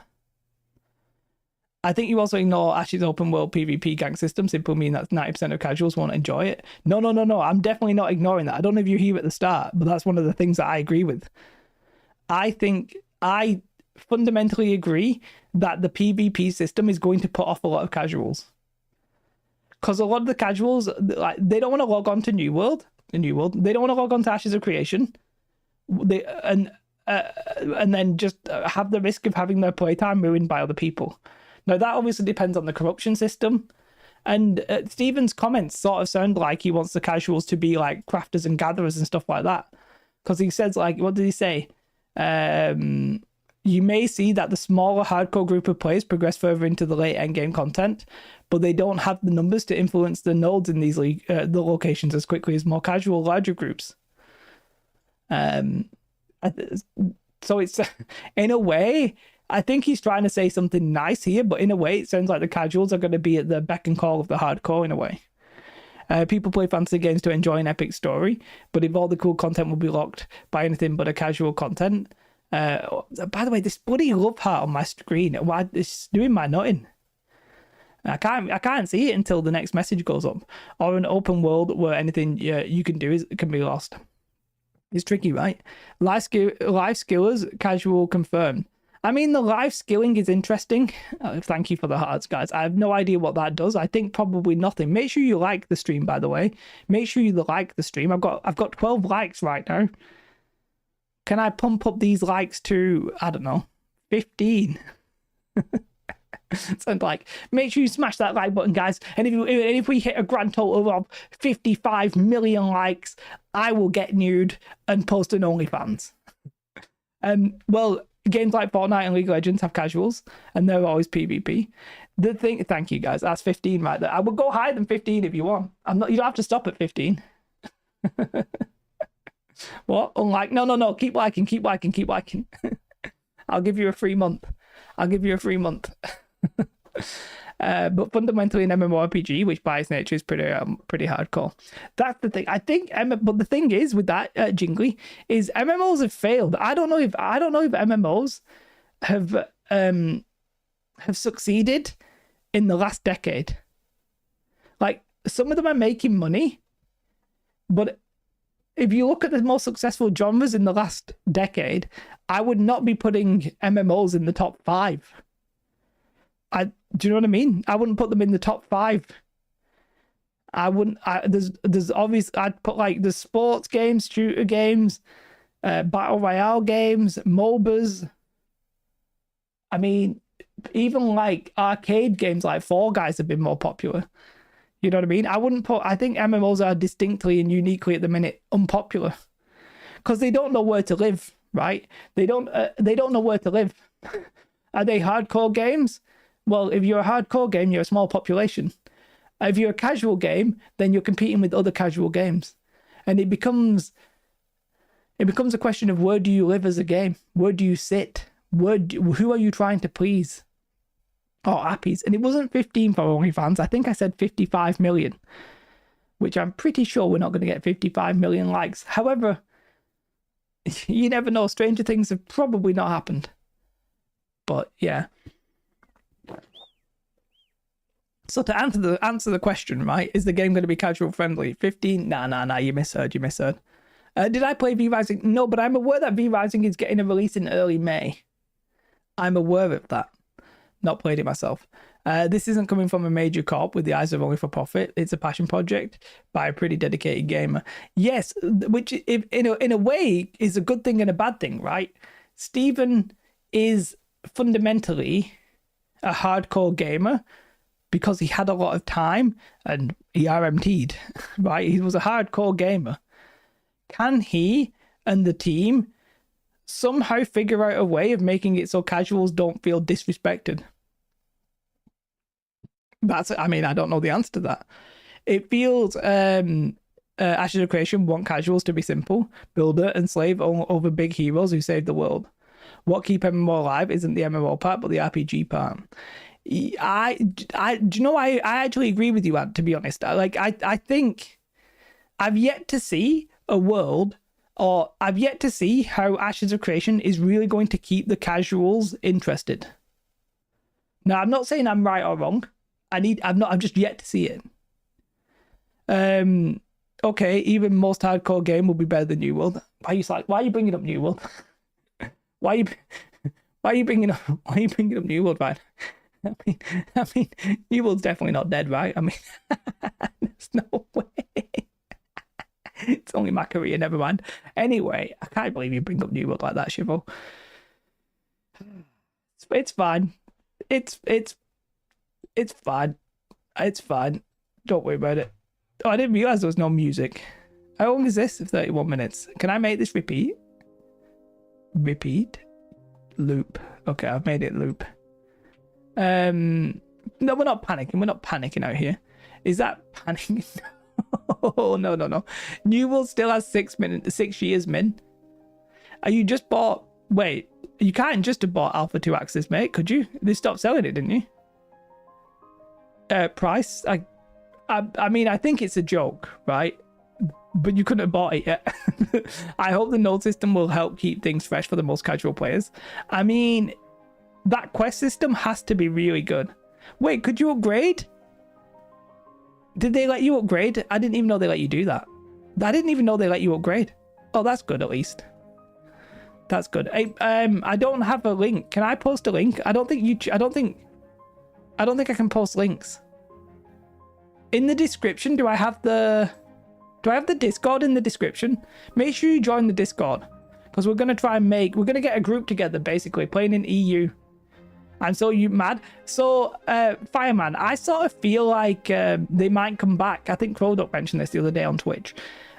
I think you also ignore Ash's open world PvP gang system, simply mean that 90% of casuals won't enjoy it. No. I'm definitely not ignoring that. I don't know if you hear at the start, but that's one of the things that I agree with. I fundamentally agree that the PvP system is going to put off a lot of casuals. Because a lot of the casuals, like, they don't want to log on to New World. They don't want to log on to Ashes of Creation. And then just have the risk of having their playtime ruined by other people. Now, that obviously depends on the corruption system. And Stephen's comments sort of sound like he wants the casuals to be like crafters and gatherers and stuff like that. Because he says, like, what did he say? You may see that the smaller hardcore group of players progress further into the late endgame content, but they don't have the numbers to influence the nodes in these the locations as quickly as more casual, larger groups. So it's, in a way, I think he's trying to say something nice here, but in a way, it sounds like the casuals are going to be at the beck and call of the hardcore in a way. People play fantasy games to enjoy an epic story, but if all the cool content will be locked by anything but a casual content. By the way, this bloody love heart on my screen, why it's doing my nutting. I can't see it until the next message goes up, or an open world where anything you can do can be lost. It's tricky, right? Life skillers, casual confirmed. I mean, the live skilling is interesting. Thank you for the hearts, guys. I have no idea what that does. I think probably nothing. Make sure you like the stream, by the way. Make sure you like the stream. I've got 12 likes right now. Can I pump up these likes to, I don't know, 15? Sounds like, make sure you smash that like button, guys. And if we hit a grand total of 55 million likes, I will get nude and post an OnlyFans. Well, games like Fortnite and League of Legends have casuals, and they're always PvP. The thing, thank you, guys. That's 15 right there. I would go higher than 15 if you want. You don't have to stop at 15. What? Unlike, no. Keep liking. I'll give you a free month. But fundamentally an MMORPG, which by its nature is pretty hardcore. That's the thing. I think, but the thing is with that, Jingly, is MMOs have failed. I don't know if MMOs have succeeded in the last decade. Like, some of them are making money, but if you look at the most successful genres in the last decade, I would not be putting MMOs in the top 5. Do you know what I mean? I wouldn't put them in the top 5. I wouldn't. There's obvious. I'd put like the sports games, shooter games, battle royale games, MOBAs. I mean, even like arcade games like Fall Guys have been more popular. You know what I mean? I think MMOs are distinctly and uniquely at the minute unpopular because they don't know where to live, right? They don't know where to live. Are they hardcore games? Well, if you're a hardcore game, you're a small population. If you're a casual game, then you're competing with other casual games. And it becomes a question of where do you live as a game? Where do you sit? Who are you trying to please? Oh, appies. And it wasn't 15 for OnlyFans. I think I said 55 million, which I'm pretty sure we're not going to get 55 million likes. However, you never know. Stranger things have probably not happened. But yeah. So to answer the question, right, is the game going to be casual friendly? 15? Nah, you misheard. Did I play V-Rising? No, but I'm aware that V-Rising is getting a release in early May. I'm aware of that. Not played it myself. This isn't coming from a major corp with the eyes of only for profit. It's a passion project by a pretty dedicated gamer. Yes, which in a way is a good thing and a bad thing, right? Stephen is fundamentally a hardcore gamer because he had a lot of time and he RMT'd, right? He was a hardcore gamer. Can he and the team somehow figure out a way of making it so casuals don't feel disrespected? I don't know the answer to that. It feels Ashes of Creation want casuals to be simple, builder and slave over big heroes who save the world. what keep MMO alive isn't the MMO part, but the RPG part. Do you know, I actually agree with you, Ant, to be honest. I think I've yet to see a world, or I've yet to see how Ashes of Creation is really going to keep the casuals interested. Now, I'm not saying I'm right or wrong. I've just yet to see it. Okay, even most hardcore game will be better than New World. Why are you bringing up New World? why are you bringing up New World, right? I mean, New World's definitely not dead, right? I mean, there's no way. It's only my career, never mind. Anyway, I can't believe you bring up New World like that, Shivo. It's fine. It's fine. It's fine. Don't worry about it. Oh, I didn't realize there was no music. How long is this? 31 minutes. Can I make this repeat? Repeat? Loop. Okay, I've made it loop. No, we're not panicking. We're not panicking out here. Is that panicking? Oh, no. New World still has 6 years, min. You just bought... Wait, you can't just have bought Alpha 2 Access, mate, could you? They stopped selling it, didn't you? Price? I mean, I think it's a joke, right? But you couldn't have bought it yet. I hope the node system will help keep things fresh for the most casual players. I mean, that quest system has to be really good. Wait, could you upgrade? Did they let you upgrade? I didn't even know they let you do that. I didn't even know they let you upgrade. Oh, that's good at least. That's good. I don't have a link. Can I post a link? I don't think I can post links. In the description, do I have the Discord in the description? Make sure you join the Discord, because we're going to get a group together, basically, playing in EU. I'm so mad. So, Fireman, I sort of feel like they might come back. I think Croduck mentioned this the other day on Twitch.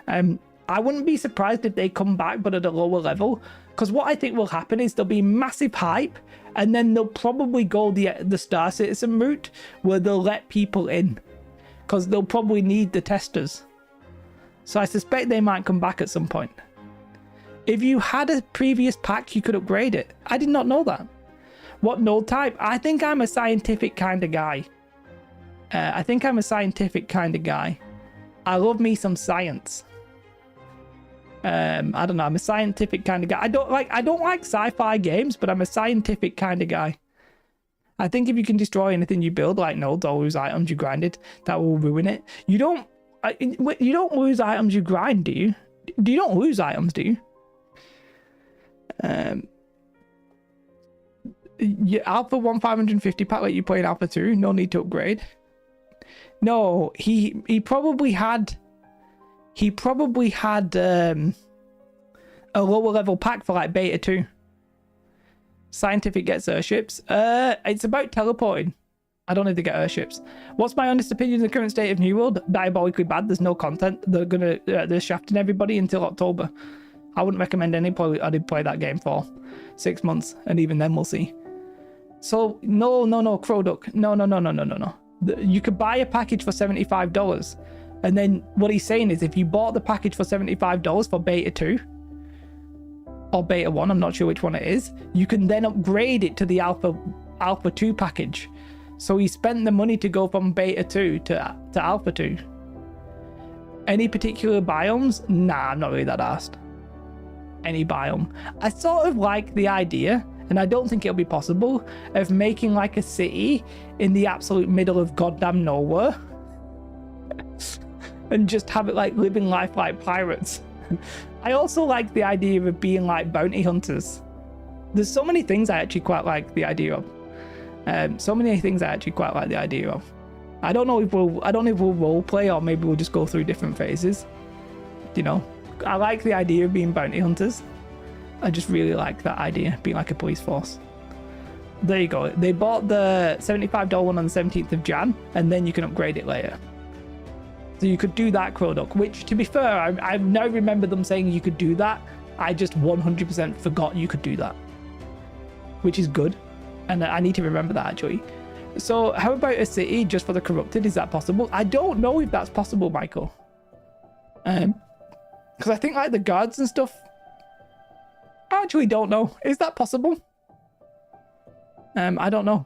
I wouldn't be surprised if they come back, but at a lower level, because what I think will happen is there'll be massive hype, and then they'll probably go the Star Citizen route, where they'll let people in, because they'll probably need the testers. So I suspect they might come back at some point. If you had a previous pack, you could upgrade it. I did not know that. What node type? I think I'm a scientific kind of guy. I love me some science. I don't know. I'm a scientific kind of guy. I don't like sci-fi games, but I'm a scientific kind of guy. I think if you can destroy anything you build, like nodes or lose items you grinded, that will ruin it. You don't lose items you grind, do you? You don't lose items, do you? Alpha 1550 pack let you play in Alpha 2. No need to upgrade. No, he probably had a lower level pack for like Beta 2. Scientific gets airships. It's about teleporting. I don't need to get airships. What's my honest opinion of the current state of New World? Diabolically bad. There's no content. They're shafting everybody until October. I wouldn't recommend anybody. I did play that game for 6 months, and even then we'll see. So no, Croduck. No. You could buy a package for $75, and then what he's saying is if you bought the package for $75 for Beta 2 or Beta 1, I'm not sure which one it is, you can then upgrade it to the Alpha 2 package. So he spent the money to go from Beta 2 to Alpha 2. Any particular biomes? Nah, I'm not really that asked. Any biome. I sort of like the idea, and I don't think it'll be possible, of making like a city in the absolute middle of goddamn nowhere and just have it like living life like pirates. I also like the idea of it like bounty hunters. There's so many things I actually quite like the idea of. I don't know if we'll role play, or maybe we'll just go through different phases. You know, I like the idea of being bounty hunters. I just really like that idea, being like a police force. There you go. They bought the $75 one on the 17th of Jan, and then you can upgrade it later. So you could do that, Croduck, which, to be fair, I now remember them saying you could do that. I just 100% forgot you could do that, which is good. And I need to remember that, actually. So how about a city just for the corrupted? Is that possible? I don't know if that's possible, Michael. Because I think like the guards and stuff, I actually don't know. Is that possible? I don't know.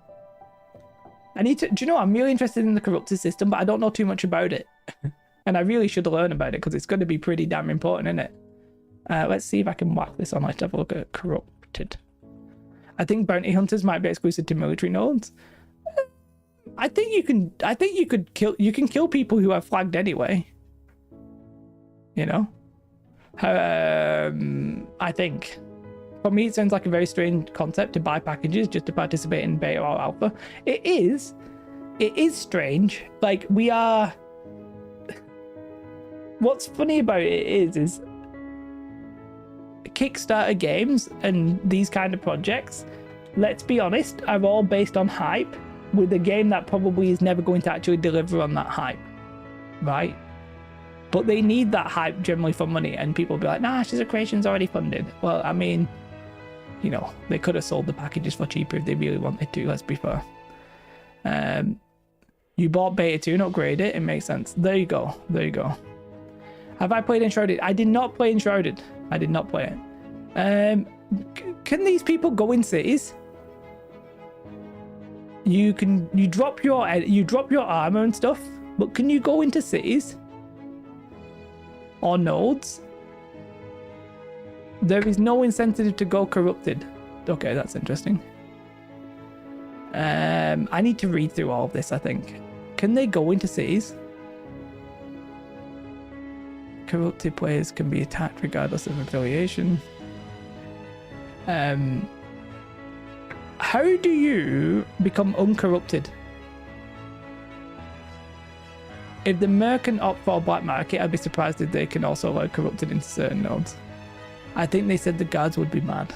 I need to, do you know, I'm really interested in the corrupted system, but I don't know too much about it. And I really should learn about it because it's going to be pretty damn important, isn't it? Let's see if I can whack this on. Let's have a look at corrupted. I think bounty hunters might be exclusive to military nodes. I think you could kill people who are flagged anyway. You know? I think. For me, it sounds like a very strange concept to buy packages just to participate in beta or alpha. It is strange. Like, we are... What's funny about it is Kickstarter games and these kind of projects, let's be honest, are all based on hype, with a game that probably is never going to actually deliver on that hype, right? But they need that hype generally for money, and people will be like, nah, Ashes of Creation's already funded. Well, I mean, you know, they could have sold the packages for cheaper if they really wanted to, let's be fair. You bought Beta 2 and upgraded it, it makes sense. There you go, there you go. Have I played Enshrouded? I did not play Enshrouded. I did not play it. Can these people go in cities? You drop your armor and stuff, but can you go into cities or nodes? There is no incentive to go corrupted. Okay, that's interesting. I need to read through all of this, I think. Can they go into cities? Corrupted players can be attacked regardless of affiliation. How do you become uncorrupted? If the merchant opt for black market, I'd be surprised if they can also allow corrupted into certain nodes. I think they said the guards would be mad.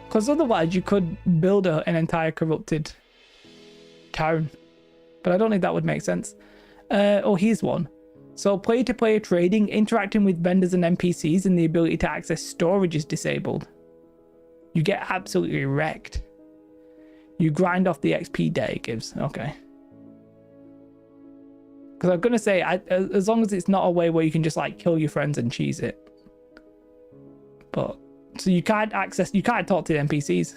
Because otherwise you could build an entire corrupted town. But I don't think that would make sense. Oh, here's one. So player-to-player trading, interacting with vendors and NPCs, and the ability to access storage is disabled. You get absolutely wrecked. You grind off the XP that it gives. Okay. Because I'm going to say, as long as it's not a way where you can just like kill your friends and cheese it. But, so you can't talk to the NPCs.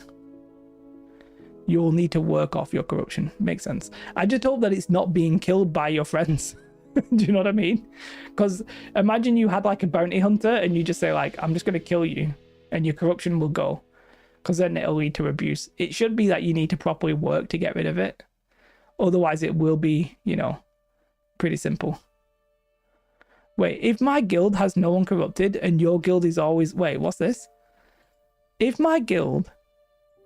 You'll need to work off your corruption. Makes sense. I just hope that it's not being killed by your friends. Do you know what I mean? Because imagine you had like a bounty hunter and you just say like, I'm just going to kill you, and your corruption will go. Because then it'll lead to abuse. It should be that you need to properly work to get rid of it. Otherwise it will be, you know, pretty simple. Wait, if my guild has no one corrupted and your guild is always... Wait, what's this? If my guild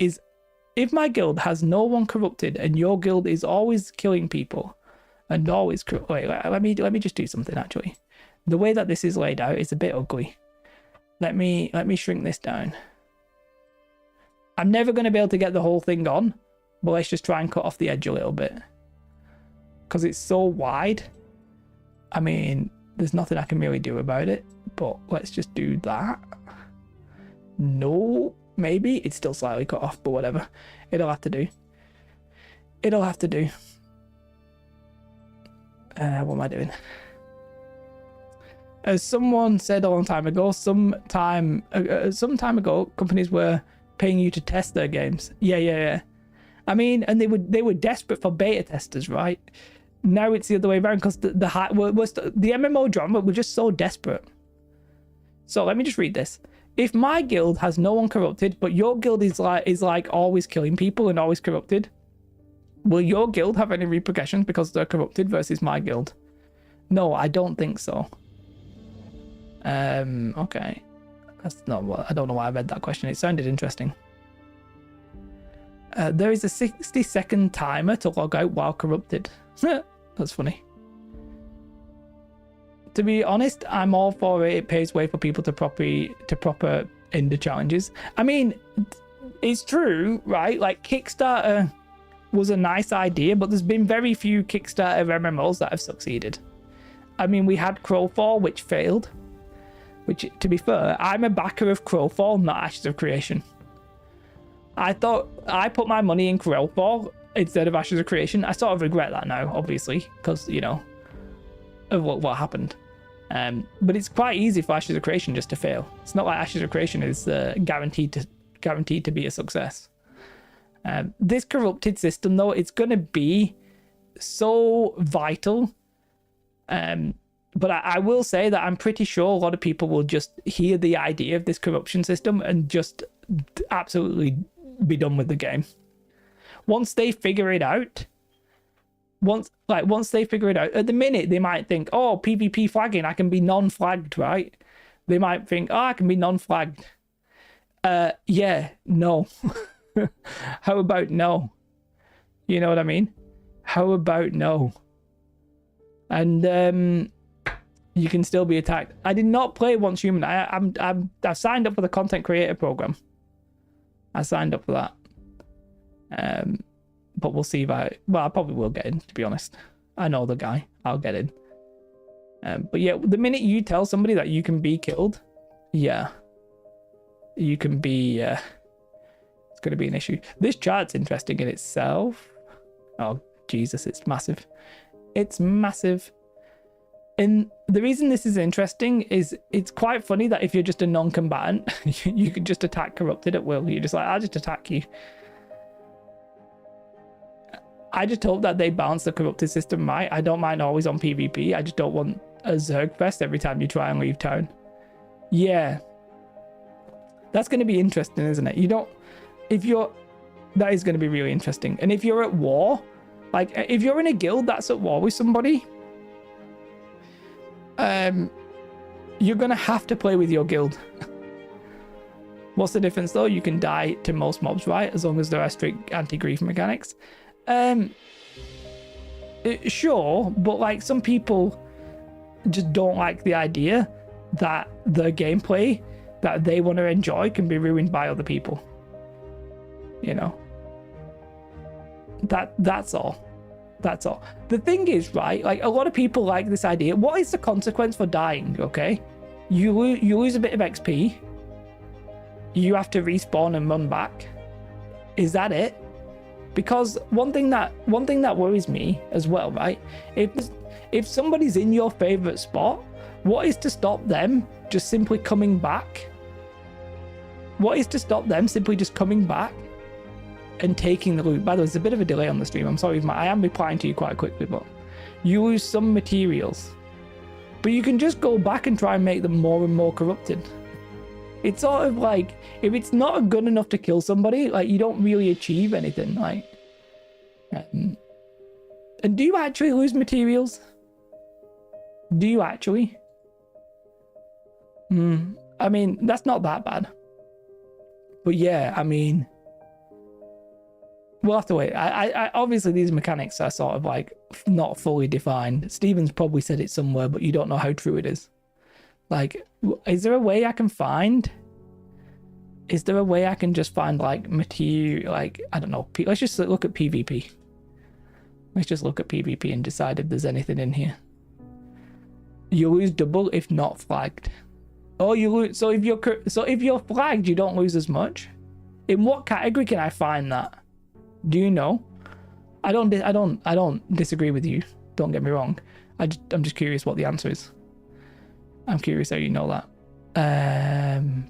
has no one corrupted and your guild is always killing people and always... Wait, let me just do something actually. The way that this is laid out is a bit ugly. Let me shrink this down. I'm never going to be able to get the whole thing on, but let's just try and cut off the edge a little bit. Because it's so wide. I mean, there's nothing I can really do about it, but let's just do that. No, maybe it's still slightly cut off, but whatever. It'll have to do. It'll have to do. What am I doing? As someone said a long time ago, some time ago, companies were paying you to test their games. Yeah. I mean, and they were desperate for beta testers, right? Now it's the other way around because the MMO genre were just so desperate. So let me just read this. If my guild has no one corrupted, but your guild is like always killing people and always corrupted, will your guild have any repercussions because they're corrupted versus my guild? No, I don't think so. Okay. That's not what... I don't know why I read that question. It sounded interesting. There is a 60-second timer to log out while corrupted. That's funny. To be honest, I'm all for it. It paves way for people to proper end the challenges. I mean, it's true, right? Like, Kickstarter was a nice idea, but there's been very few Kickstarter MMOs that have succeeded. I mean, we had Crowfall, which failed. Which, to be fair, I'm a backer of Crowfall, not Ashes of Creation. I thought I put my money in Crowfall instead of Ashes of Creation. I sort of regret that now, obviously, because, you know, of what happened. But it's quite easy for Ashes of Creation just to fail. It's not like Ashes of Creation is guaranteed to be a success. This corrupted system, though, it's going to be so vital. But I will say that I'm pretty sure a lot of people will just hear the idea of this corruption system and just absolutely be done with the game. Once they figure it out, once they figure it out, at the minute they might think, oh, PvP flagging, I can be non-flagged, right? They might think, oh, I can be non-flagged. Yeah, no. How about no? You know what I mean? How about no? And you can still be attacked. I did not play Once Human. I signed up for the content creator program. I signed up for that. But we'll see if I probably will get in, to be honest. I know the guy. I'll get in. But yeah, the minute you tell somebody that you can be killed, yeah, you can be, it's going to be an issue. This chart's interesting in itself. Oh, Jesus, it's massive. It's massive. And the reason this is interesting is it's quite funny that if you're just a non-combatant, you could just attack corrupted at will. You're just like, I'll just attack you. I just hope that they balance the corrupted system right. I don't mind always on PvP. I just don't want a Zerg fest every time you try and leave town. Yeah. That's going to be interesting, isn't it? That is going to be really interesting. And if you're at war, like if you're in a guild that's at war with somebody, you're going to have to play with your guild. What's the difference though? You can die to most mobs, right? As long as there are strict anti-grief mechanics. Sure, but like some people just don't like the idea that the gameplay that they want to enjoy can be ruined by other people. You know, that's all. That's all. The thing is, right, like a lot of people like this idea. What is the consequence for dying? Okay, you lose a bit of XP. You have to respawn and run back. Is that it? Because one thing that worries me as well, right? If somebody's in your favorite spot, what is to stop them just simply coming back? What is to stop them simply just coming back and taking the loot? By the way, there's a bit of a delay on the stream. I'm sorry, I am replying to you quite quickly, but you lose some materials, but you can just go back and try and make them more and more corrupted. It's sort of like, if it's not good enough to kill somebody, like you don't really achieve anything. Like, and do you actually lose materials? Do you actually? I mean, that's not that bad. But yeah, I mean, we'll have to wait. I obviously these mechanics are sort of like not fully defined. Steven's probably said it somewhere, but you don't know how true it is. Like, is there a way I can find? Is there a way I can just find like material? Like, I don't know. Let's just look at PvP. Let's just look at PvP and decide if there's anything in here. You lose double if not flagged. Oh, you lose. So if you're flagged, you don't lose as much. In what category can I find that? Do you know? I don't disagree with you. Don't get me wrong. I'm just curious what the answer is. I'm curious how you know that.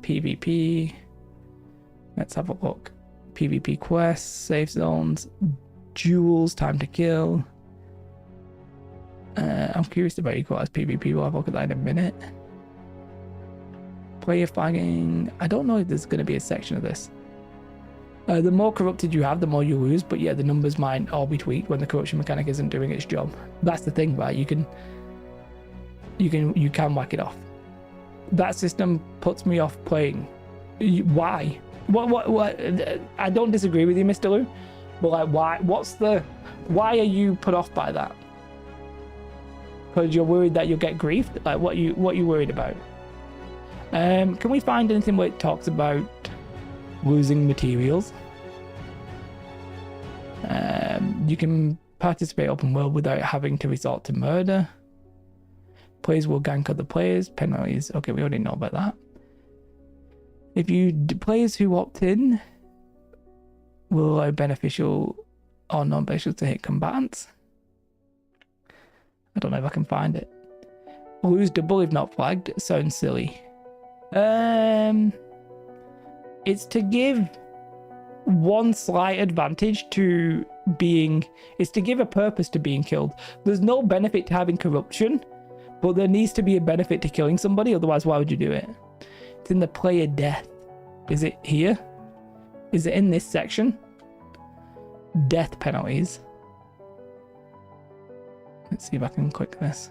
PvP. Let's have a look. PvP quests, safe zones, duels, time to kill. I'm curious about equalized PvP. We'll have a look at that in a minute. Player flagging. I don't know if there's going to be a section of this. The more corrupted you have, the more you lose. But yeah, the numbers might all be tweaked when the corruption mechanic isn't doing its job. That's the thing, right? You can whack it off. That system puts me off playing. Why? What? I don't disagree with you, Mr. Lou, but like, why? Why are you put off by that? Because you're worried that you'll get griefed? Like, what you worried about? Can we find anything where it talks about losing materials? You can participate open world without having to resort to murder. Players will gank other players. Penalties. Okay, we already know about that. If players who opt in will allow beneficial or non-beneficial to hit combatants. I don't know if I can find it. Lose double if not flagged. Sounds silly. It's to give one slight advantage to being... It's to give a purpose to being killed. There's no benefit to having corruption, but there needs to be a benefit to killing somebody, otherwise why would you do it? It's in the player death. Is it here? Is it in this section? Death penalties. Let's see if I can click this.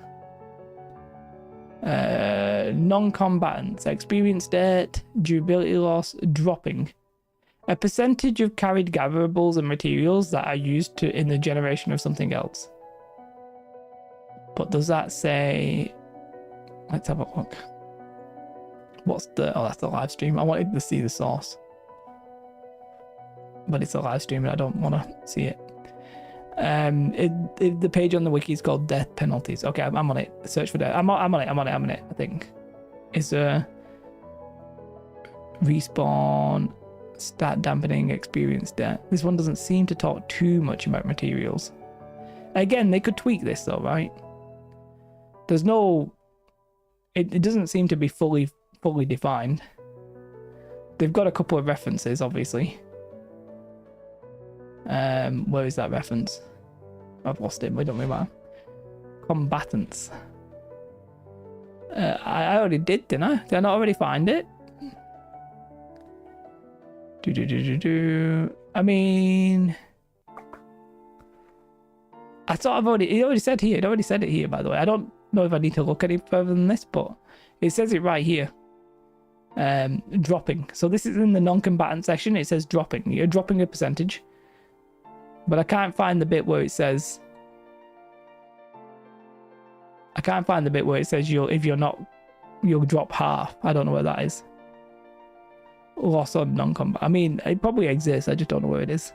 Non-combatants. Experience debt, durability loss, dropping. A percentage of carried gatherable and materials that are used in the generation of something else. But does that say... Let's have a look. What's the... Oh, that's the live stream. I wanted to see the source. But it's a live stream and I don't want to see it. The page on the wiki is called Death Penalties. Okay, I'm on it. Search for death. I'm on it, I think. Is there... Respawn... Stat dampening, experience debt. This one doesn't seem to talk too much about materials. Again, they could tweak this though, right? There's no... It doesn't seem to be fully defined. They've got a couple of references, obviously. Where is that reference? I've lost it, but it don't really matter. Combatants. I already did, didn't I? Did I not already find it? I mean... I thought it already said here. It already said it here, by the way. I don't know if I need to look any further than this, but it says it right here. Dropping. So this is in the non-combatant section. It says dropping. You're dropping a percentage. But I can't find the bit where it says... I can't find the bit where it says you'll drop half. I don't know where that is. Loss on non-combat. I mean, it probably exists. I just don't know where it is.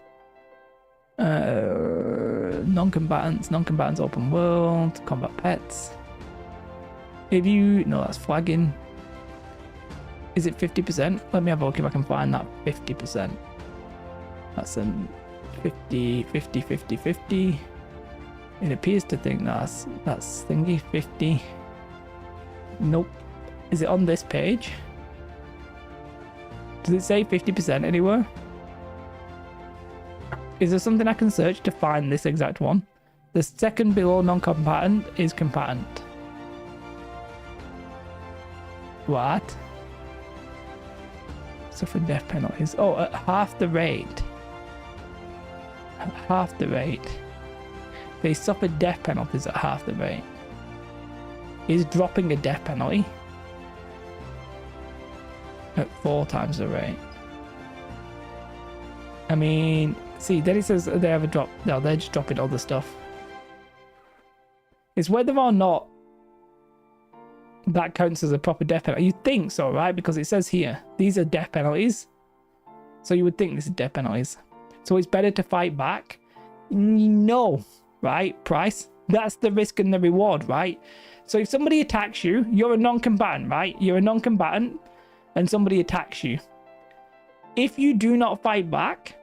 Non-combatants, open world, combat pets. If you... No, that's flagging. Is it 50%? Let me have a look if I can find that 50%. That's a 50. It appears to think that's thingy 50. Nope. Is it on this page? Does it say 50% anywhere? Is there something I can search to find this exact one? The second below non-combatant is combatant. What? Suffer death penalties. Oh, at half the rate. At half the rate. They suffer death penalties at half the rate. Is dropping a death penalty? At 4 times the rate. I mean, see, then it says they have a drop. No, they're just dropping other stuff. It's whether or not that counts as a proper death penalty. You think so, right? Because it says here, these are death penalties. So you would think this is death penalties. So it's better to fight back? No, right? Price? That's the risk and the reward, right? So if somebody attacks you, you're a non-combatant, right? You're a non-combatant. And somebody attacks you. If you do not fight back,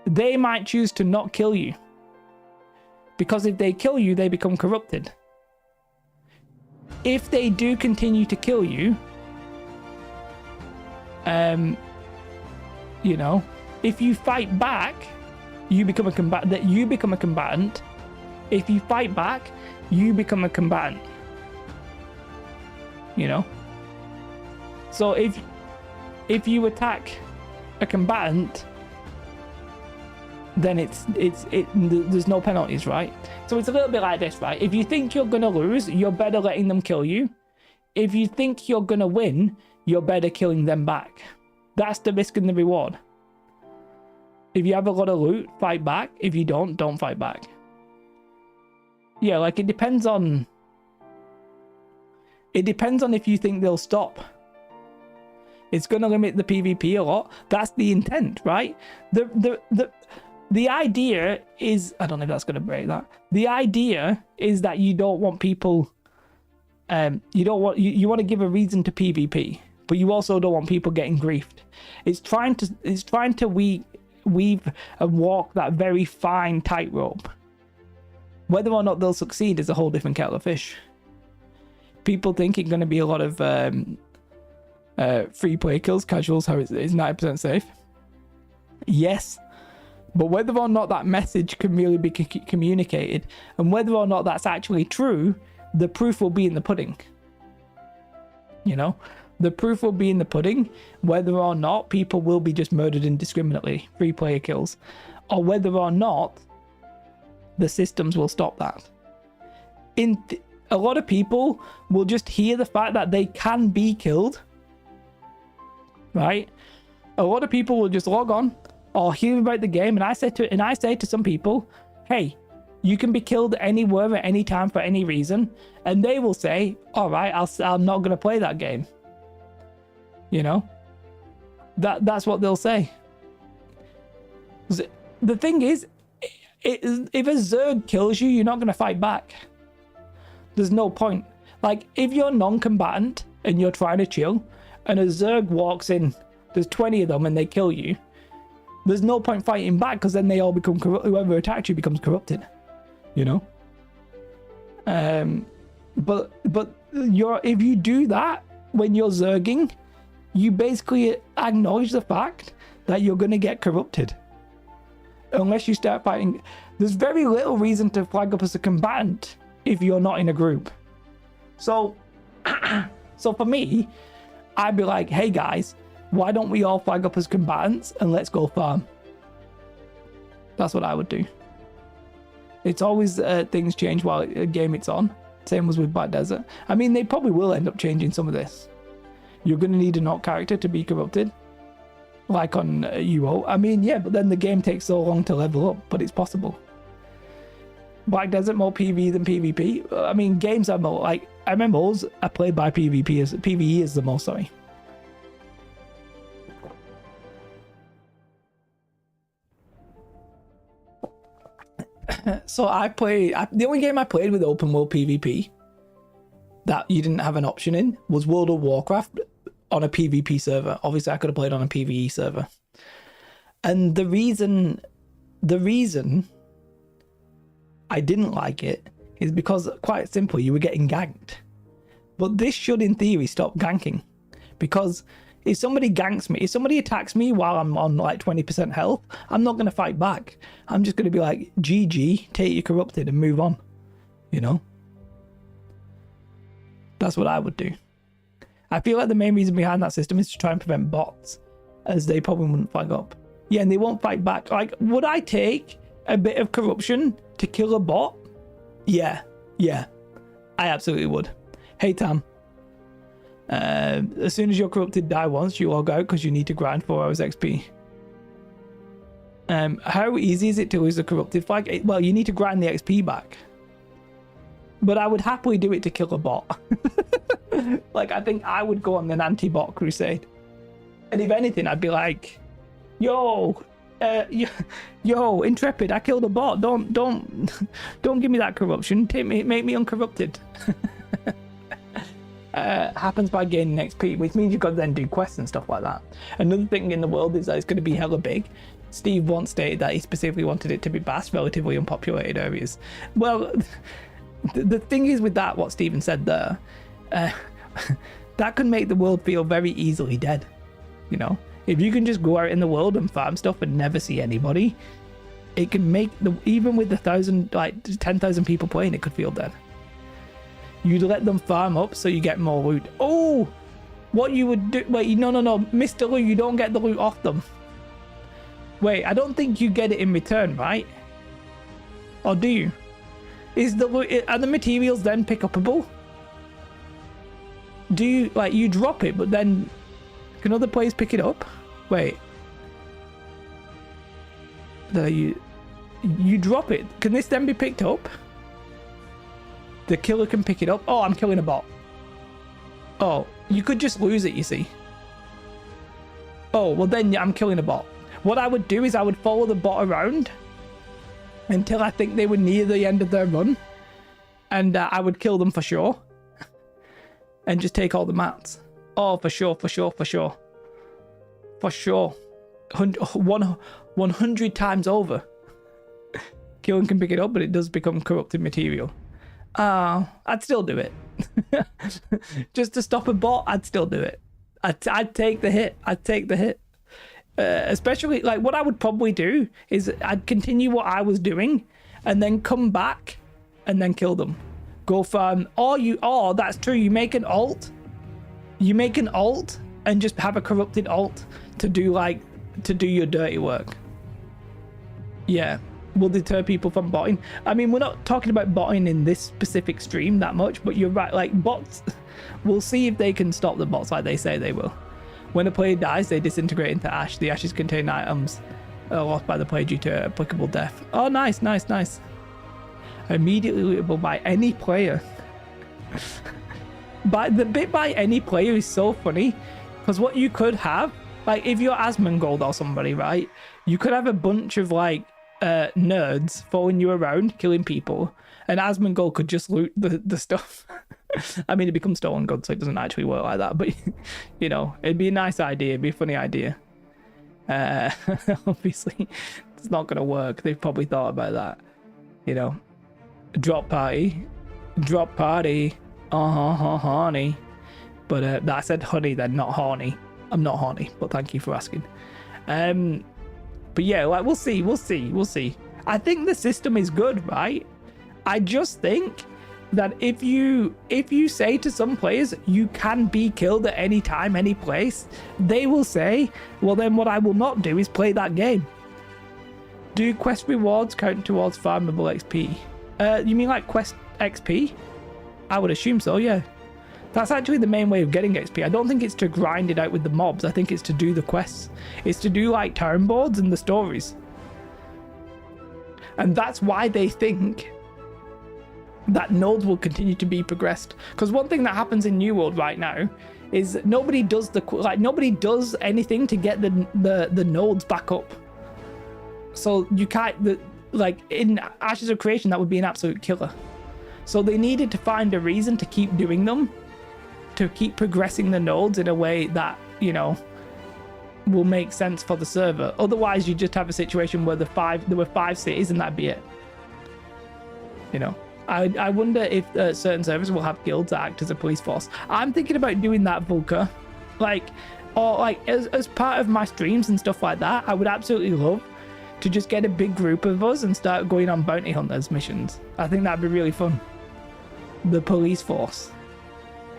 they might choose to not kill you. Because if they kill you, they become corrupted. If they do continue to kill you, you know, if you fight back, you become a combatant. If you fight back, you become a combatant. You know? So if you attack a combatant, then there's no penalties, right? So it's a little bit like this, right? If you think you're gonna lose, you're better letting them kill you. If you think you're gonna win, you're better killing them back. That's the risk and the reward. If you have a lot of loot, fight back. If you don't fight back. Yeah, like it depends on if you think they'll stop. It's going to limit the PvP a lot. That's the intent, right? The idea is... I don't know if that's going to break that. The idea is that you don't want people... you want to give a reason to PvP, but you also don't want people getting griefed. It's trying to weave and walk that very fine tightrope. Whether or not they'll succeed is a whole different kettle of fish. people think it's going to be a lot of free play kills, casuals, how it's 90% safe. Yes, but whether or not that message can really be communicated, and whether or not that's actually true, the proof will be in the pudding. You know, the proof will be in the pudding, whether or not people will be just murdered indiscriminately, free player kills, or whether or not the systems will stop that. A lot of people will just hear the fact that they can be killed, right? A lot of people will just log on or hear about the game, and I say to some people, hey, you can be killed anywhere at any time for any reason, and they will say, all right, I'm not going to play that game. You know, that's what they'll say. The thing is, if a Zerg kills you, you're not going to fight back. There's no point. Like, if you're non-combatant and you're trying to chill, and a Zerg walks in, there's 20 of them and they kill you, there's no point fighting back, because then they all become whoever attacked you becomes corrupted. You know? But if you do that when you're Zerging, you basically acknowledge the fact that you're going to get corrupted. Unless you start fighting. There's very little reason to flag up as a combatant if you're not in a group. So for me, I'd be like, hey guys, why don't we all flag up as combatants and let's go farm? That's what I would do. It's always things change while a game it's on. Same as with Black Desert. I mean, they probably will end up changing some of this. You're going to need a not character to be corrupted. Like on UO. I mean, yeah, but then the game takes so long to level up, but it's possible. Black Desert, more PvE than PvP. I mean, games are more, like, I remember those are played by PvE is the most, sorry. So the only game I played with open world PvP that you didn't have an option in was World of Warcraft on a PvP server. Obviously, I could have played on a PvE server. And the reason I didn't like it is because, quite simple, you were getting ganked. But this should, in theory, stop ganking. Because if somebody ganks me, if somebody attacks me while I'm on like 20% health, I'm not going to fight back. I'm just going to be like, GG, take your corrupted and move on. You know? That's what I would do. I feel like the main reason behind that system is to try and prevent bots, as they probably wouldn't flag up. Yeah, and they won't fight back. Like, would I take a bit of corruption to kill a bot? Yeah, I absolutely would. Hey Tam, as soon as you're corrupted, die once, you log out because you need to grind 4 hours XP. How easy is it to lose the corrupted flag? Well, you need to grind the XP back. But I would happily do it to kill a bot. Like, I think I would go on an anti-bot crusade. And if anything, I'd be like, yo, Intrepid, I killed a bot. Don't give me that corruption. Make me uncorrupted. Happens by gaining XP, which means you've got to then do quests and stuff like that. Another thing in the world is that it's going to be hella big. Steve once stated that he specifically wanted it to be vast, relatively unpopulated areas. Well, the thing is with that, what Steven said there, that can make the world feel very easily dead. You know, if you can just go out in the world and farm stuff and never see anybody, it can make even with 10,000 people playing, it could feel dead. You'd let them farm up so you get more loot. Oh, what you would do? Wait, no, Mr. Lou, you don't get the loot off them. Wait, I don't think you get it in return, right? Or do you? Are the materials then pick upable? Do you, like, you drop it, but then can other players pick it up? Wait. You drop it. Can this then be picked up? The killer can pick it up. Oh, I'm killing a bot. Oh, you could just lose it, you see. Oh, well then I'm killing a bot. What I would do is I would follow the bot around until I think they were near the end of their run. And I would kill them for sure. And just take all the mats. Oh, for sure. For sure. 100 times over. Killing can pick it up, but it does become corrupted material. I'd still do it. Just to stop a bot, I'd still do it. I'd take the hit. Especially, like, what I would probably do is I'd continue what I was doing and then come back and then kill them. Go farm, or that's true, you make an alt and just have a corrupted alt to do your dirty work. Yeah, will deter people from botting. I mean, we're not talking about botting in this specific stream that much, but you're right, like, bots, we'll see if they can stop the bots like they say they will. When a player dies, they disintegrate into ash. The ashes contain items lost by the player due to applicable death. Oh, nice. Immediately lootable by any player. But the bit by any player is so funny, because what you could have, like, if you're Asmongold or somebody, right, you could have a bunch of, like, nerds following you around, killing people, and Asmongold could just loot the stuff. I mean, it becomes stolen goods, so it doesn't actually work like that, but, you know, it'd be a nice idea, it'd be a funny idea. Obviously, it's not going to work. They've probably thought about that, you know. Drop party, honey. But I said honey then, not horny. I'm not horny, but thank you for asking. But yeah, like, we'll see. I think the system is good, right? I just think that if you say to some players you can be killed at any time, any place, they will say, well, then what I will not do is play that game. Do quest rewards count towards farmable XP? You mean like quest XP? I would assume so, yeah. That's actually the main way of getting XP. I don't think it's to grind it out with the mobs. I think it's to do the quests. It's to do, like, town boards and the stories. And that's why they think that nodes will continue to be progressed. Because one thing that happens in New World right now is nobody does anything to get the nodes back up. So you can't, like, in Ashes of Creation, that would be an absolute killer. So they needed to find a reason to keep doing them, to keep progressing the nodes in a way that, you know, will make sense for the server. Otherwise, you just have a situation where there were 5 cities and that'd be it. You know, I wonder if certain servers will have guilds that act as a police force. I'm thinking about doing that, Vulca. Like, or like as part of my streams and stuff like that, I would absolutely love to just get a big group of us and start going on bounty hunters missions. I think that'd be really fun. The police force.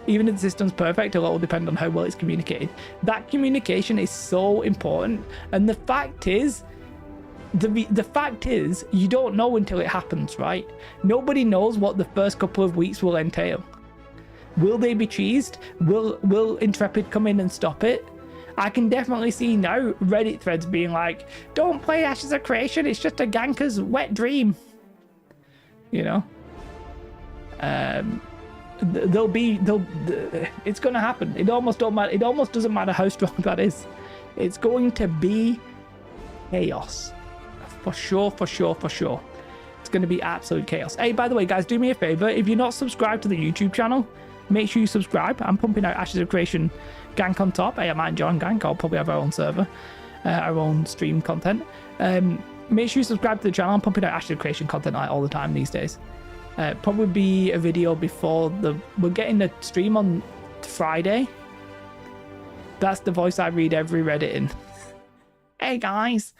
Even if the system's perfect, it'll all depend on how well it's communicated. That communication is so important, and the fact is, you don't know until it happens, right? Nobody knows what the first couple of weeks will entail. Will they be cheesed? Will Intrepid come in and stop it? I can definitely see now Reddit threads being like, "Don't play Ashes of Creation. It's just a ganker's wet dream." You know. It's gonna happen. It almost doesn't matter how strong that is. It's going to be chaos. For sure. It's going to be absolute chaos. Hey, by the way, guys, do me a favor. If you're not subscribed to the YouTube channel, make sure you subscribe. I'm pumping out Ashes of Creation gank on top. Hey, I might join gank. I'll probably have our own server, our own stream content. Make sure you subscribe to the channel. I'm pumping out Ashes of Creation content like all the time these days. Probably be a video before we're getting the stream on Friday. That's the voice I read every Reddit in. Hey guys,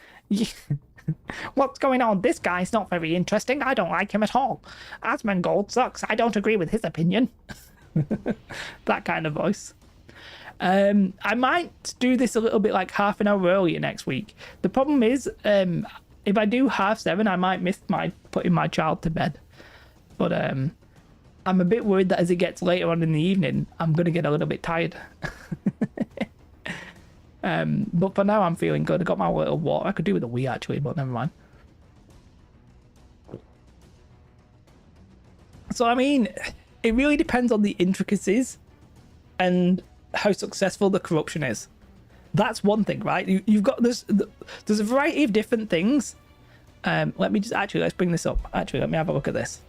what's going on? This guy's not very interesting. I don't like him at all. Asmongold sucks. I don't agree with his opinion. That kind of voice. I might do this a little bit like half an hour earlier next week. The problem is, if I do 7:30, I might miss putting my child to bed. But I'm a bit worried that as it gets later on in the evening, I'm going to get a little bit tired. But for now, I'm feeling good. I got my little water. I could do with a wee, actually, but never mind. So, I mean, it really depends on the intricacies and how successful the corruption is. That's one thing, right? You've got there's a variety of different things. Let's bring this up. Actually, let me have a look at this.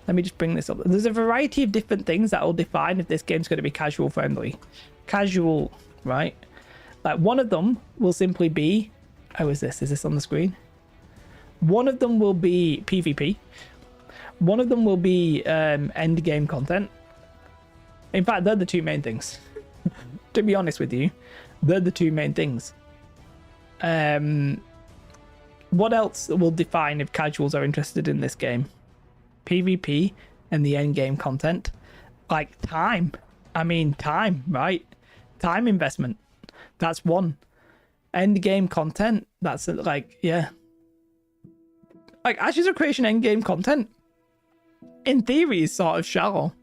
Let me just bring this up. There's a variety of different things that will define if this game's going to be casual friendly. Casual, right? Like, one of them will simply be... Oh, is this on the screen? One of them will be PvP. One of them will be end game content. In fact, they're the two main things. To be honest with you, they're the two main things. What else will define if casuals are interested in this game? PvP and the end game content. Like time. I mean, time, right? Time investment. That's one. End game content. That's like, yeah. Like Ashes of Creation end game content, in theory, is sort of shallow.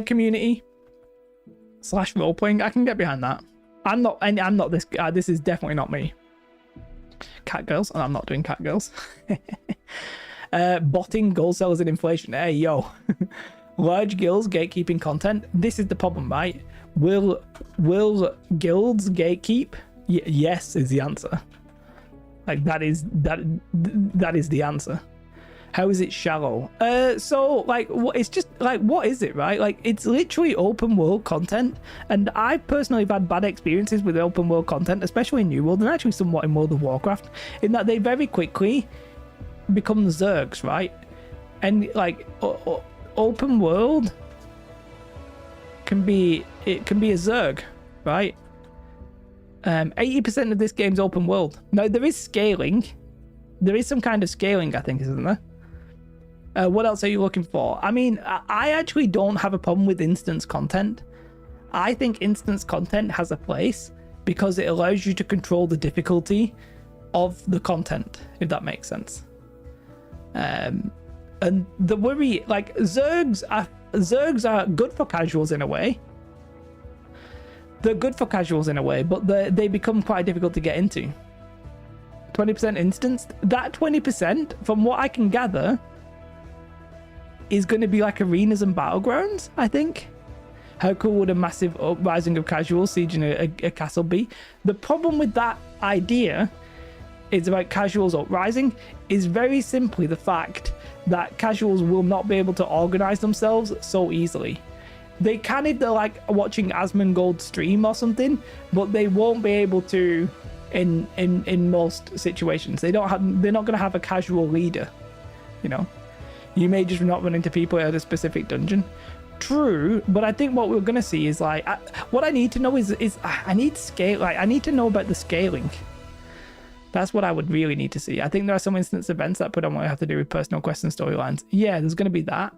Community / role playing. I can get behind that. I'm not this guy. This is definitely not me. Cat girls, and I'm not doing cat girls. Botting, gold sellers, and inflation. Hey yo. Large guilds gatekeeping content. This is the problem, right? Will guilds gatekeep? Yes is the answer. Like that is the answer. How is it shallow? So like it's just like, what is it, right? Like it's literally open world content, and I personally have had bad experiences with open world content, especially in New World and actually somewhat in World of Warcraft, in that they very quickly become zergs, right? And like open world can be a zerg, right? 80% of this game's open world. Now there is scaling. There is some kind of scaling, I think, isn't there? What else are you looking for? I mean, I actually don't have a problem with instance content. I think instance content has a place because it allows you to control the difficulty of the content, if that makes sense. And the worry, like zergs are good for casuals in a way. They're good for casuals in a way, but they become quite difficult to get into. 20% instanced. That 20%, from what I can gather, is going to be like arenas and battlegrounds, I think. How cool would a massive uprising of casuals sieging a castle be? The problem with that idea is about casuals uprising is very simply the fact that casuals will not be able to organize themselves so easily. They can if they're like watching Asmongold stream or something, but they won't be able to in most situations. They're not going to have a casual leader, you know. You may just not run into people at a specific dungeon. True, but I think what we're going to see is like what I need to know is I need scale. Like I need to know about the scaling. That's what I would really need to see. I think there are some instance events that predominantly have to do with personal quest and storylines. Yeah, there's going to be that.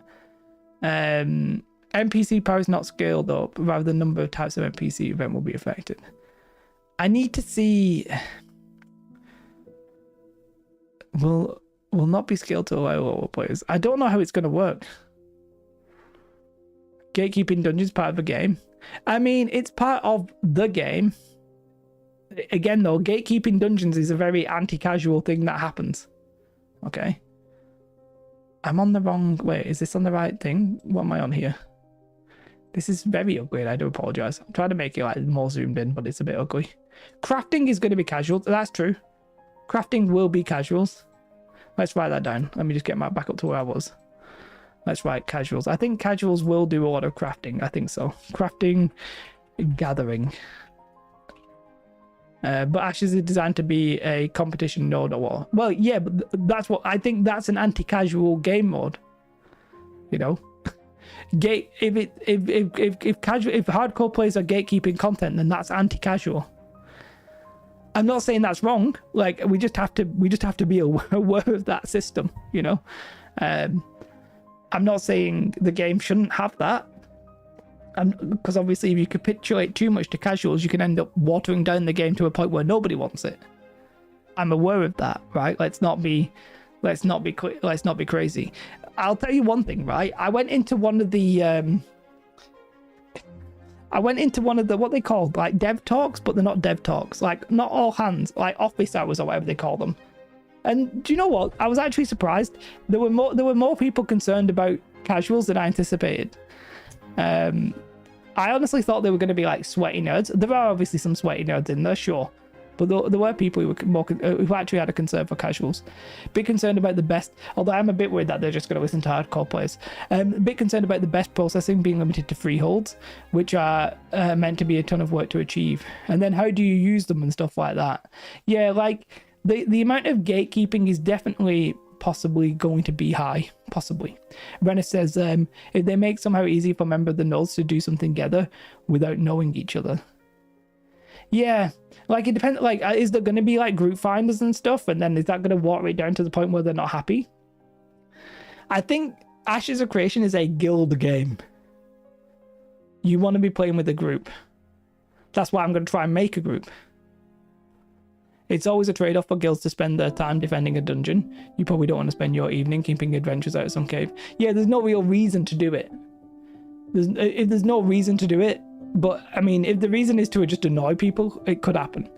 NPC power is not scaled up, rather the number of types of NPC event will be affected. I need to see. Will not be scaled to allow lower players. I don't know how it's going to work. Gatekeeping dungeons part of the game. I mean, it's part of the game. Again, though, gatekeeping dungeons is a very anti-casual thing that happens. Okay. I'm on the wrong... Wait, is this on the right thing? What am I on here? This is very ugly, and I do apologize. I'm trying to make it like more zoomed in, but it's a bit ugly. Crafting is going to be casual. That's true. Crafting will be casuals. Let's write that down. Let me just get back up to where I was. Let's write casuals. I think casuals will do a lot of crafting. I think so. Crafting, gathering. But Ashes is designed to be a competition node or what? Well, yeah, but that's what I think. That's an anti-casual game mode. You know, if hardcore players are gatekeeping content, then that's anti-casual. I'm not saying that's wrong. Like we just have to be aware of that system. You know, I'm not saying the game shouldn't have that. Because obviously if you capitulate too much to casuals, you can end up watering down the game to a point where nobody wants it. I'm aware of that, right? Let's not be crazy. I'll tell you one thing, right? I went into one of the what they called like dev talks, but they're not dev talks, like not all hands, like office hours or whatever they call them. And do you know what? I was actually surprised. There were more people concerned about casuals than I anticipated. I honestly thought they were going to be like sweaty nerds. There are obviously some sweaty nerds in there, sure, but there were people who were who actually had a concern for casuals. Bit concerned about the best, although I'm a bit worried that they're just going to listen to hardcore players. A bit concerned about the best processing being limited to freeholds, which are meant to be a ton of work to achieve. And then how do you use them and stuff like that? Yeah, like the amount of gatekeeping is definitely possibly going to be high. Possibly. Renner says, if they make somehow easy for member of the nodes to do something together without knowing each other. Yeah, like it depends. Like, is there going to be like group finders and stuff? And then is that going to water it down to the point where they're not happy? I think Ashes of Creation is a guild game. You want to be playing with a group. That's why I'm going to try and make a group. It's always a trade-off for guilds to spend their time defending a dungeon. You probably don't want to spend your evening keeping adventurers out of some cave. Yeah, there's no real reason to do it. If there's no reason to do it, but I mean, if the reason is to just annoy people, it could happen.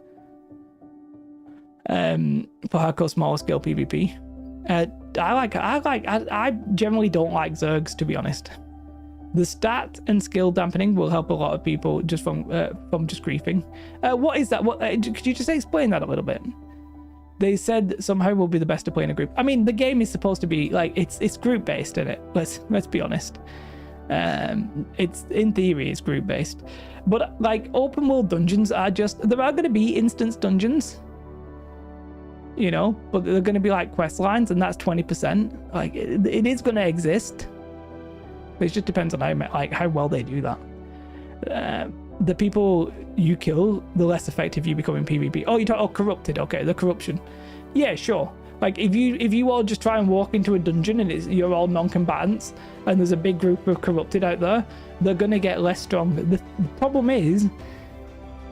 For hardcore smaller scale PvP, I generally don't like Zergs, to be honest. The stat and skill dampening will help a lot of people just from just griefing. What is that? What could you just explain that a little bit? They said somehow will be the best to play in a group. I mean, the game is supposed to be like it's group based, isn't it? Let's be honest. It's in theory it's group based, but like open world dungeons are just, there are going to be instance dungeons, you know, but they're going to be like quest lines, and that's 20%. Like it is going to exist. It just depends on how well they do that. The people you kill, the less effective you become in PvP. Oh, you talk corrupted. Okay, the corruption. Yeah, sure. Like if you all just try and walk into a dungeon and you're all non-combatants, and there's a big group of corrupted out there, they're gonna get less strong. The problem is,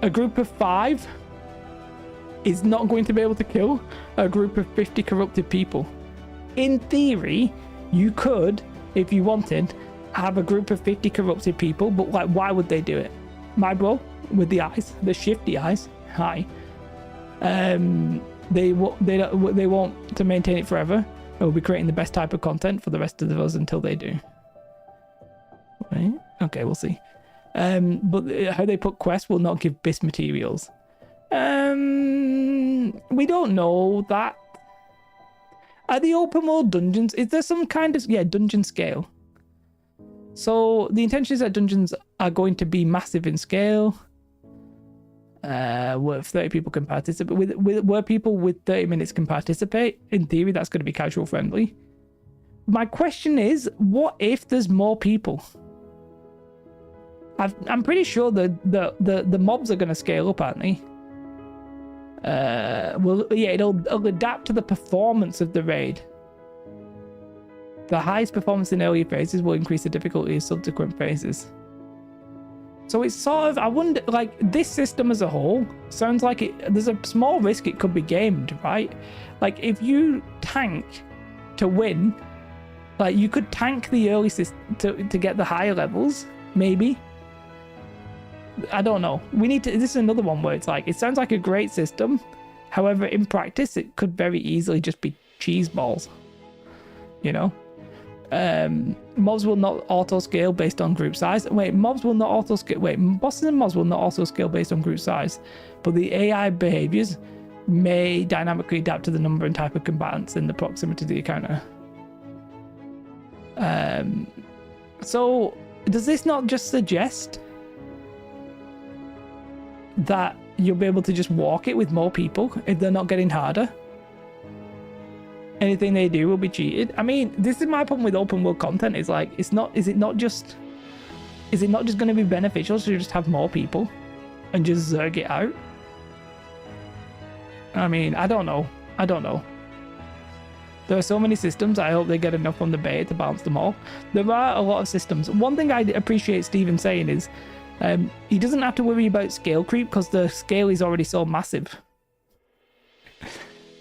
a group of 5 is not going to be able to kill a group of 50 corrupted people. In theory, you could, if you wanted, have a group of 50 corrupted people, but like, why would they do it? My bro with the eyes, the shifty eyes. Hi. They won't to maintain it forever. They'll be creating the best type of content for the rest of us until they do. Right? Okay, we'll see. But how they put quests will not give BIS materials. We don't know that. Are the open world dungeons? Is there some kind of dungeon scale? So the intention is that dungeons are going to be massive in scale. Where 30 people can participate, where people with 30 minutes can participate. In theory, that's going to be casual friendly. My question is, what if there's more people? I'm pretty sure the mobs are going to scale up, aren't they? It'll adapt to the performance of the raid. The highest performance in earlier phases will increase the difficulty of subsequent phases. So it's sort of, I wonder, like, this system as a whole sounds like there's a small risk it could be gamed, right? Like, if you tank to win, like, you could tank the early system to get the higher levels, maybe. I don't know. This is another one where it's like, it sounds like a great system. However, in practice, it could very easily just be cheese balls, you know? Mobs will not auto scale based on group size. Bosses and mobs will not auto scale based on group size, but the AI behaviors may dynamically adapt to the number and type of combatants in the proximity to the encounter. So does this not just suggest that you'll be able to just walk it with more people if they're not getting harder? Anything they do will be cheated. I mean, this is my problem with open world content. Is like, is it not just going to be beneficial to just have more people and just zerg it out? I mean, I don't know. There are so many systems. I hope they get enough from the beta to balance them all. There are a lot of systems. One thing I appreciate Steven saying is he doesn't have to worry about scale creep because the scale is already so massive.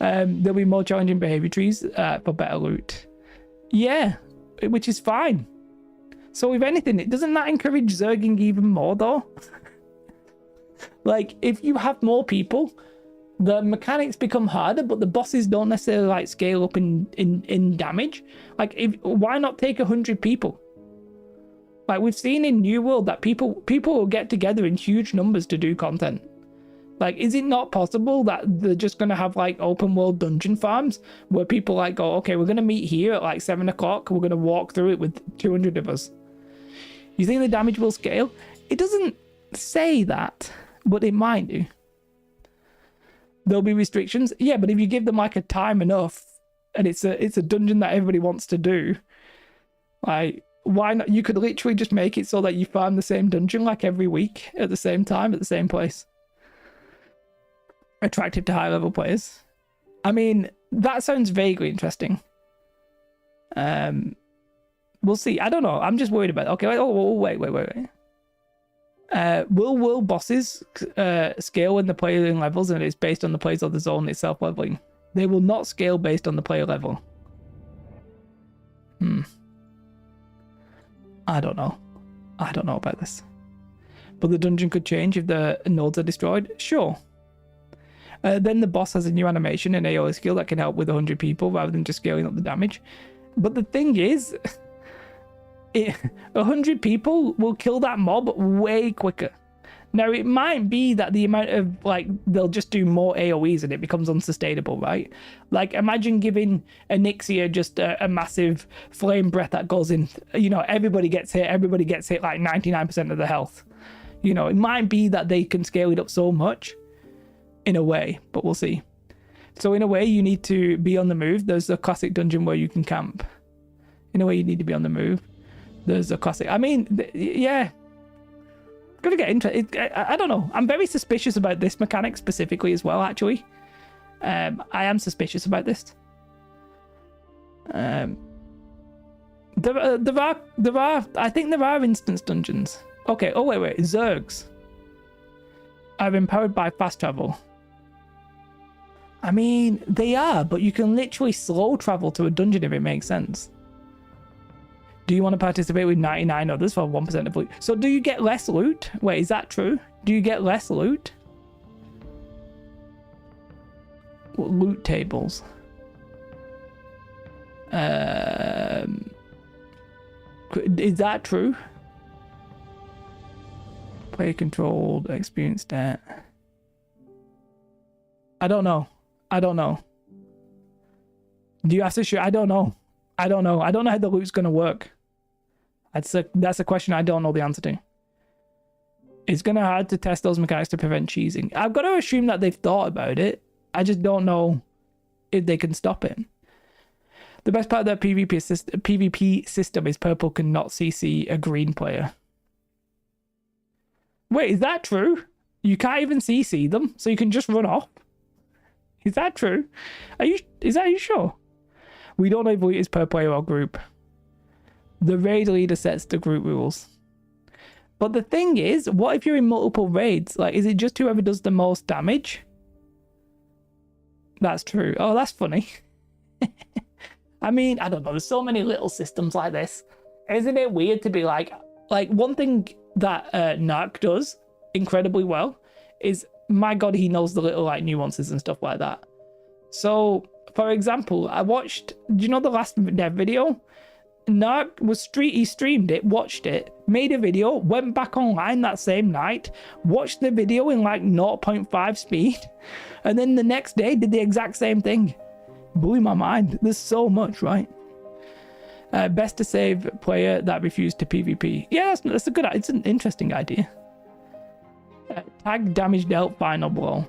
There'll be more challenging behavior trees for better loot. Yeah, which is fine. So if anything, doesn't that encourage zerging even more though? Like, if you have more people, the mechanics become harder, but the bosses don't necessarily like scale up in damage. Like, why not take 100 people? Like, we've seen in New World that people will get together in huge numbers to do content. Like, is it not possible that they're just going to have, like, open world dungeon farms where people, like, go, okay, we're going to meet here at, like, 7 o'clock. We're going to walk through it with 200 of us. You think the damage will scale? It doesn't say that, but it might do. There'll be restrictions. Yeah, but if you give them, like, a time enough, and it's a dungeon that everybody wants to do. Like, why not? You could literally just make it so that you farm the same dungeon like every week at the same time at the same place. Attractive to high level players. I mean, that sounds vaguely interesting. We'll see. I don't know. I'm just worried about it. Okay, wait. Will world bosses scale when the player levels and it's based on the players of the zone itself leveling? They will not scale based on the player level. I don't know. I don't know about this. But the dungeon could change if the nodes are destroyed? Sure. Then the boss has a new animation and AoE skill that can help with 100 people rather than just scaling up the damage. But the thing is, 100 people will kill that mob way quicker. Now, it might be that the amount of, like, they'll just do more AoEs and it becomes unsustainable, right? Like, imagine giving Onyxia just a massive flame breath that goes in, you know, everybody gets hit like 99% of the health. You know, it might be that they can scale it up so much, in a way, but we'll see. So in a way, you need to be on the move. There's a classic dungeon where you can camp. In a way, you need to be on the move. There's a classic, I mean, yeah. Gonna get into it. I don't know. I'm very suspicious about this mechanic specifically as well, actually. I am suspicious about this. There are, I think there are instance dungeons. Okay, oh wait. Zergs are empowered by fast travel. I mean, they are, but you can literally slow travel to a dungeon if it makes sense. Do you want to participate with 99 others for 1% of loot? So do you get less loot? Wait, is that true? Do you get less loot? Loot tables. Is that true? Player controlled, experience stat. I don't know. Do you have to shoot? I don't know. I don't know how the loot's gonna work. That's a question I don't know the answer to. It's gonna be hard to test those mechanics to prevent cheesing. I've got to assume that they've thought about it. I just don't know if they can stop it. The best part of their PvP system is purple cannot CC a green player. Wait, is that true? You can't even CC them, so you can just run off? Is that true? Are you sure? We don't know if it is per player or group. The raid leader sets the group rules. But the thing is, what if you're in multiple raids? Like, is it just whoever does the most damage? That's true. Oh, that's funny. I mean, I don't know. There's so many little systems like this. Isn't it weird to be like one thing that Narc does incredibly well is, my God, he knows the little like nuances and stuff like that. So, for example, I watched, do you know the last dev video? Narc was he streamed it, watched it, made a video, went back online that same night, watched the video in like 0.5 speed, and then the next day did the exact same thing. Blew my mind. There's so much, right? Best to save player that refused to PvP. Yeah, that's a good. It's an interesting idea. Tag damage dealt final blow.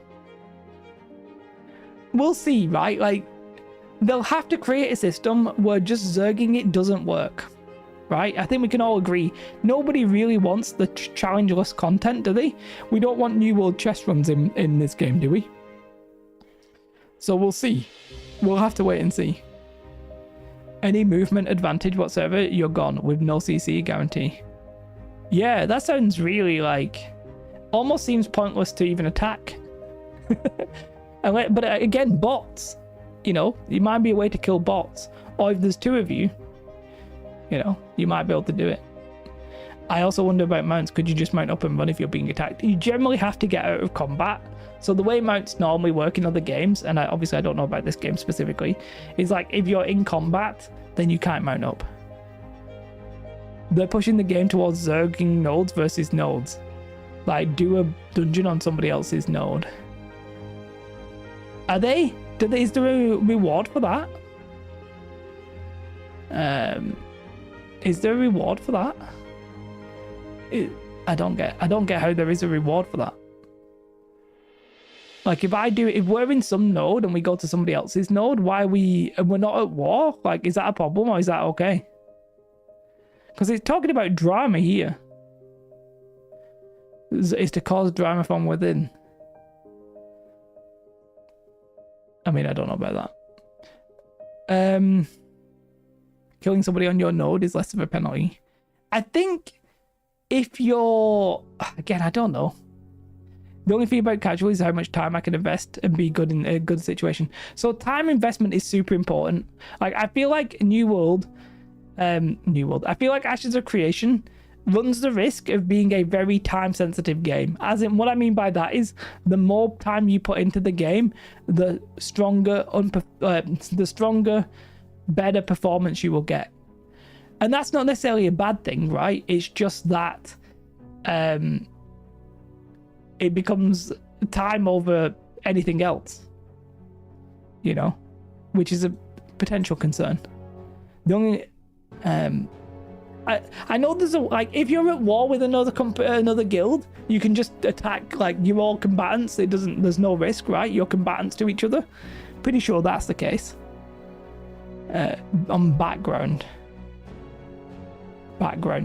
We'll see, right? Like, they'll have to create a system where just zerging it doesn't work, right? I think we can all agree. Nobody really wants the challenge-less content, do they? We don't want New World chess runs in this game, do we? So we'll see. We'll have to wait and see. Any movement advantage whatsoever, you're gone with no CC guarantee. Yeah, that sounds really like... almost seems pointless to even attack. But again, bots. You know, it might be a way to kill bots. Or if there's two of you, you know, you might be able to do it. I also wonder about mounts. Could you just mount up and run if you're being attacked? You generally have to get out of combat. So the way mounts normally work in other games, and obviously I don't know about this game specifically, is like if you're in combat, then you can't mount up. They're pushing the game towards zerging nodes versus nodes. Like, do a dungeon on somebody else's node. Are they? Is there a reward for that? Is there a reward for that? I don't get how there is a reward for that. Like if we're in some node and we go to somebody else's node, we're not at war? Like, is that a problem or is that okay? Because it's talking about drama here. Is to cause drama from within. I mean, I don't know about that. Killing somebody on your node is less of a penalty. I think if you're... Again, I don't know. The only thing about casual is how much time I can invest and be good in a good situation. So time investment is super important. Like, I feel like New World, I feel like Ashes of Creation runs the risk of being a very time sensitive game. As in, what I mean by that is the more time you put into the game, the stronger, better performance you will get. And that's not necessarily a bad thing, right? It's just that it becomes time over anything else, you know, which is a potential concern. The only I know there's if you're at war with another guild, you can just attack, like, you're all combatants. There's no risk, right? You're combatants to each other. Pretty sure that's the case. On background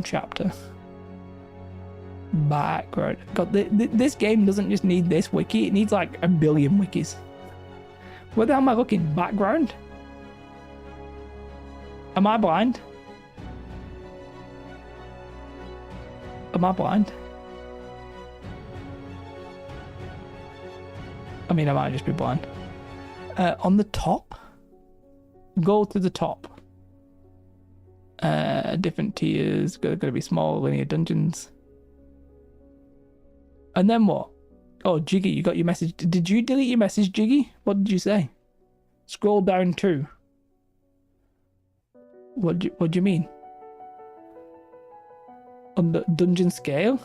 chapter. Background. God, this game doesn't just need this wiki, it needs like a billion wikis. Where the hell am I looking? Background? Am I blind? Am I blind? I mean, I might just be blind. On the top? Go to the top. Different tiers. Gotta be small linear dungeons. And then what? Oh, Jiggy, you got your message. Did you delete your message, Jiggy? What did you say? Scroll down 2. What do you mean? On the dungeon scale?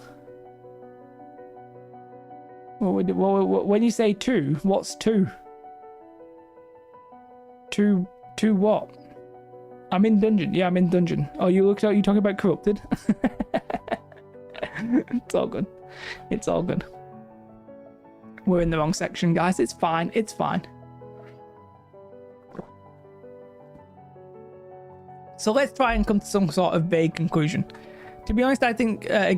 When you say 2, what's 2? 2 what? I'm in dungeon. Yeah, I'm in dungeon. Oh, you talking about corrupted? It's all good. It's all good. We're in the wrong section, guys. It's fine. It's fine. So let's try and come to some sort of vague conclusion. To be honest, I think a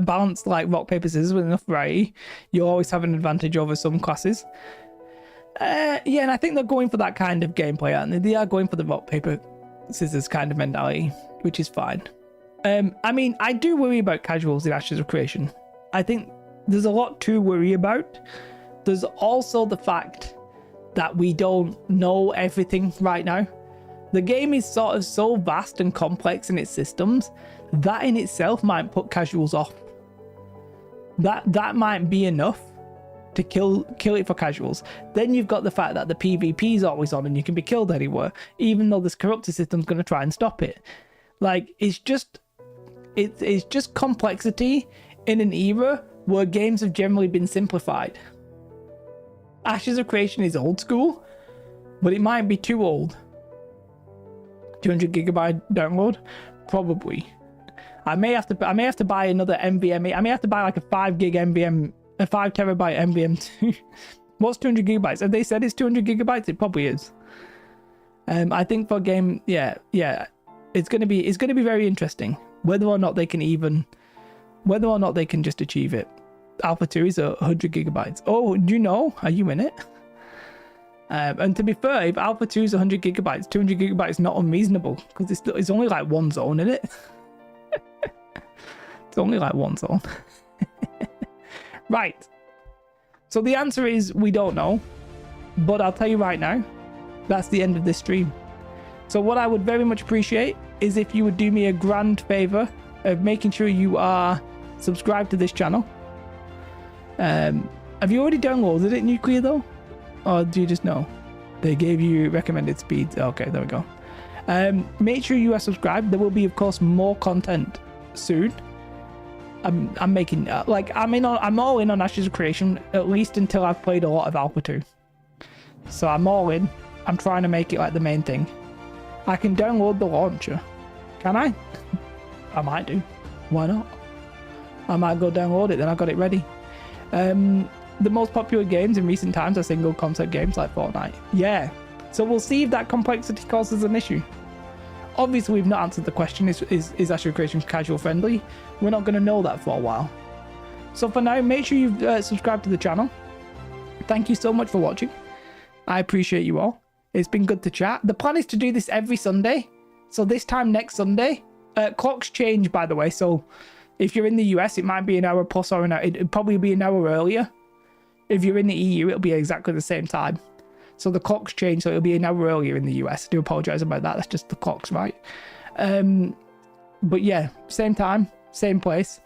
balanced like rock paper scissors with enough variety, you'll always have an advantage over some classes. Yeah, and I think they're going for that kind of gameplay, aren't they? They are going for the rock paper scissors kind of mentality, which is fine. I mean, I do worry about casuals in Ashes of Creation. I think there's a lot to worry about. There's also the fact that we don't know everything right now. The game is sort of so vast and complex in its systems that in itself might put casuals off. That might be enough to kill it for casuals. Then you've got the fact that the PvP is always on and you can be killed anywhere, even though this corrupted system's going to try and stop it. Like, it's just complexity in an era where games have generally been simplified. Ashes of Creation is old school, but it might be too old. 200 gigabyte download? Probably. I may have to buy another NVMe. I may have to buy like a 5 gig NVM, a 5 terabyte NVM2. What's 200 gigabytes? Have they said it's 200 gigabytes? It probably is. I think for a game, yeah, it's gonna be very interesting whether or not they can just achieve it. Alpha 2 is 100 gigabytes. Oh, do you know? Are you in it? And to be fair, if Alpha 2 is 100 gigabytes, 200 gigabytes is not unreasonable because it's only like one zone in it. It's only like one zone. Right. So the answer is we don't know, but I'll tell you right now, that's the end of this stream. So what I would very much appreciate is if you would do me a grand favor of making sure you are subscribed to this channel. Have you already downloaded it, Nuclear, though? Or do you just know? They gave you recommended speeds. Okay, there we go. Make sure you are subscribed. There will be, of course, more content soon. I'm making I'm all in on Ashes of Creation, at least until I've played a lot of Alpha 2. So I'm all in. I'm trying to make it like the main thing. I can download the launcher. Can I? I might do. Why not? I might go download it, then I got it ready. The most popular games in recent times are single concept games like Fortnite. Yeah. So we'll see if that complexity causes an issue. Obviously, we've not answered the question, is Astro Creation casual friendly? We're not going to know that for a while. So for now, make sure you've subscribed to the channel. Thank you so much for watching. I appreciate you all. It's been good to chat. The plan is to do this every Sunday. So this time next Sunday, clocks change, by the way. So if you're in the US, it might be an hour plus or an hour. It'd probably be an hour earlier. If you're in the EU, it'll be exactly the same time. So the clocks change, so it'll be an hour earlier in the US. I do apologize about that. That's just the clocks, right? But yeah, same time, same place,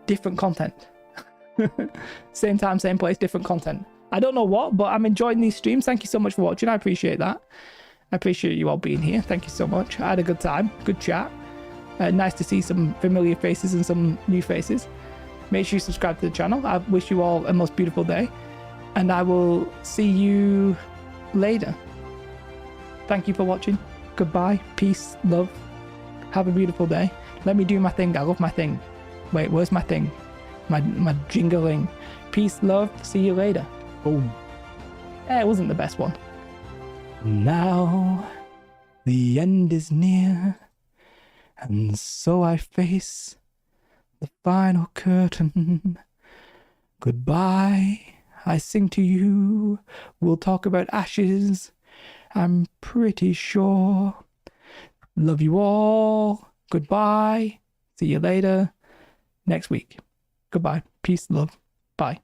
different content. Same time, same place, different content. I don't know what, but I'm enjoying these streams. Thank you so much for watching. I appreciate that. I appreciate you all being here. Thank you so much. I had a good time, good chat. Nice to see some familiar faces and some new faces. Make sure you subscribe to the channel. I wish you all a most beautiful day, and I will see you later. Thank you for watching. Goodbye, peace, love. Have a beautiful day. Let me do my thing. I love my thing. Wait, where's my thing? My jingling. Peace, love. See you later. Boom. It wasn't the best one. Now the end is near, and so I face the final curtain. Goodbye, I sing to you. We'll talk about ashes, I'm pretty sure. Love you all. Goodbye. See you later next week. Goodbye. Peace, love. Bye.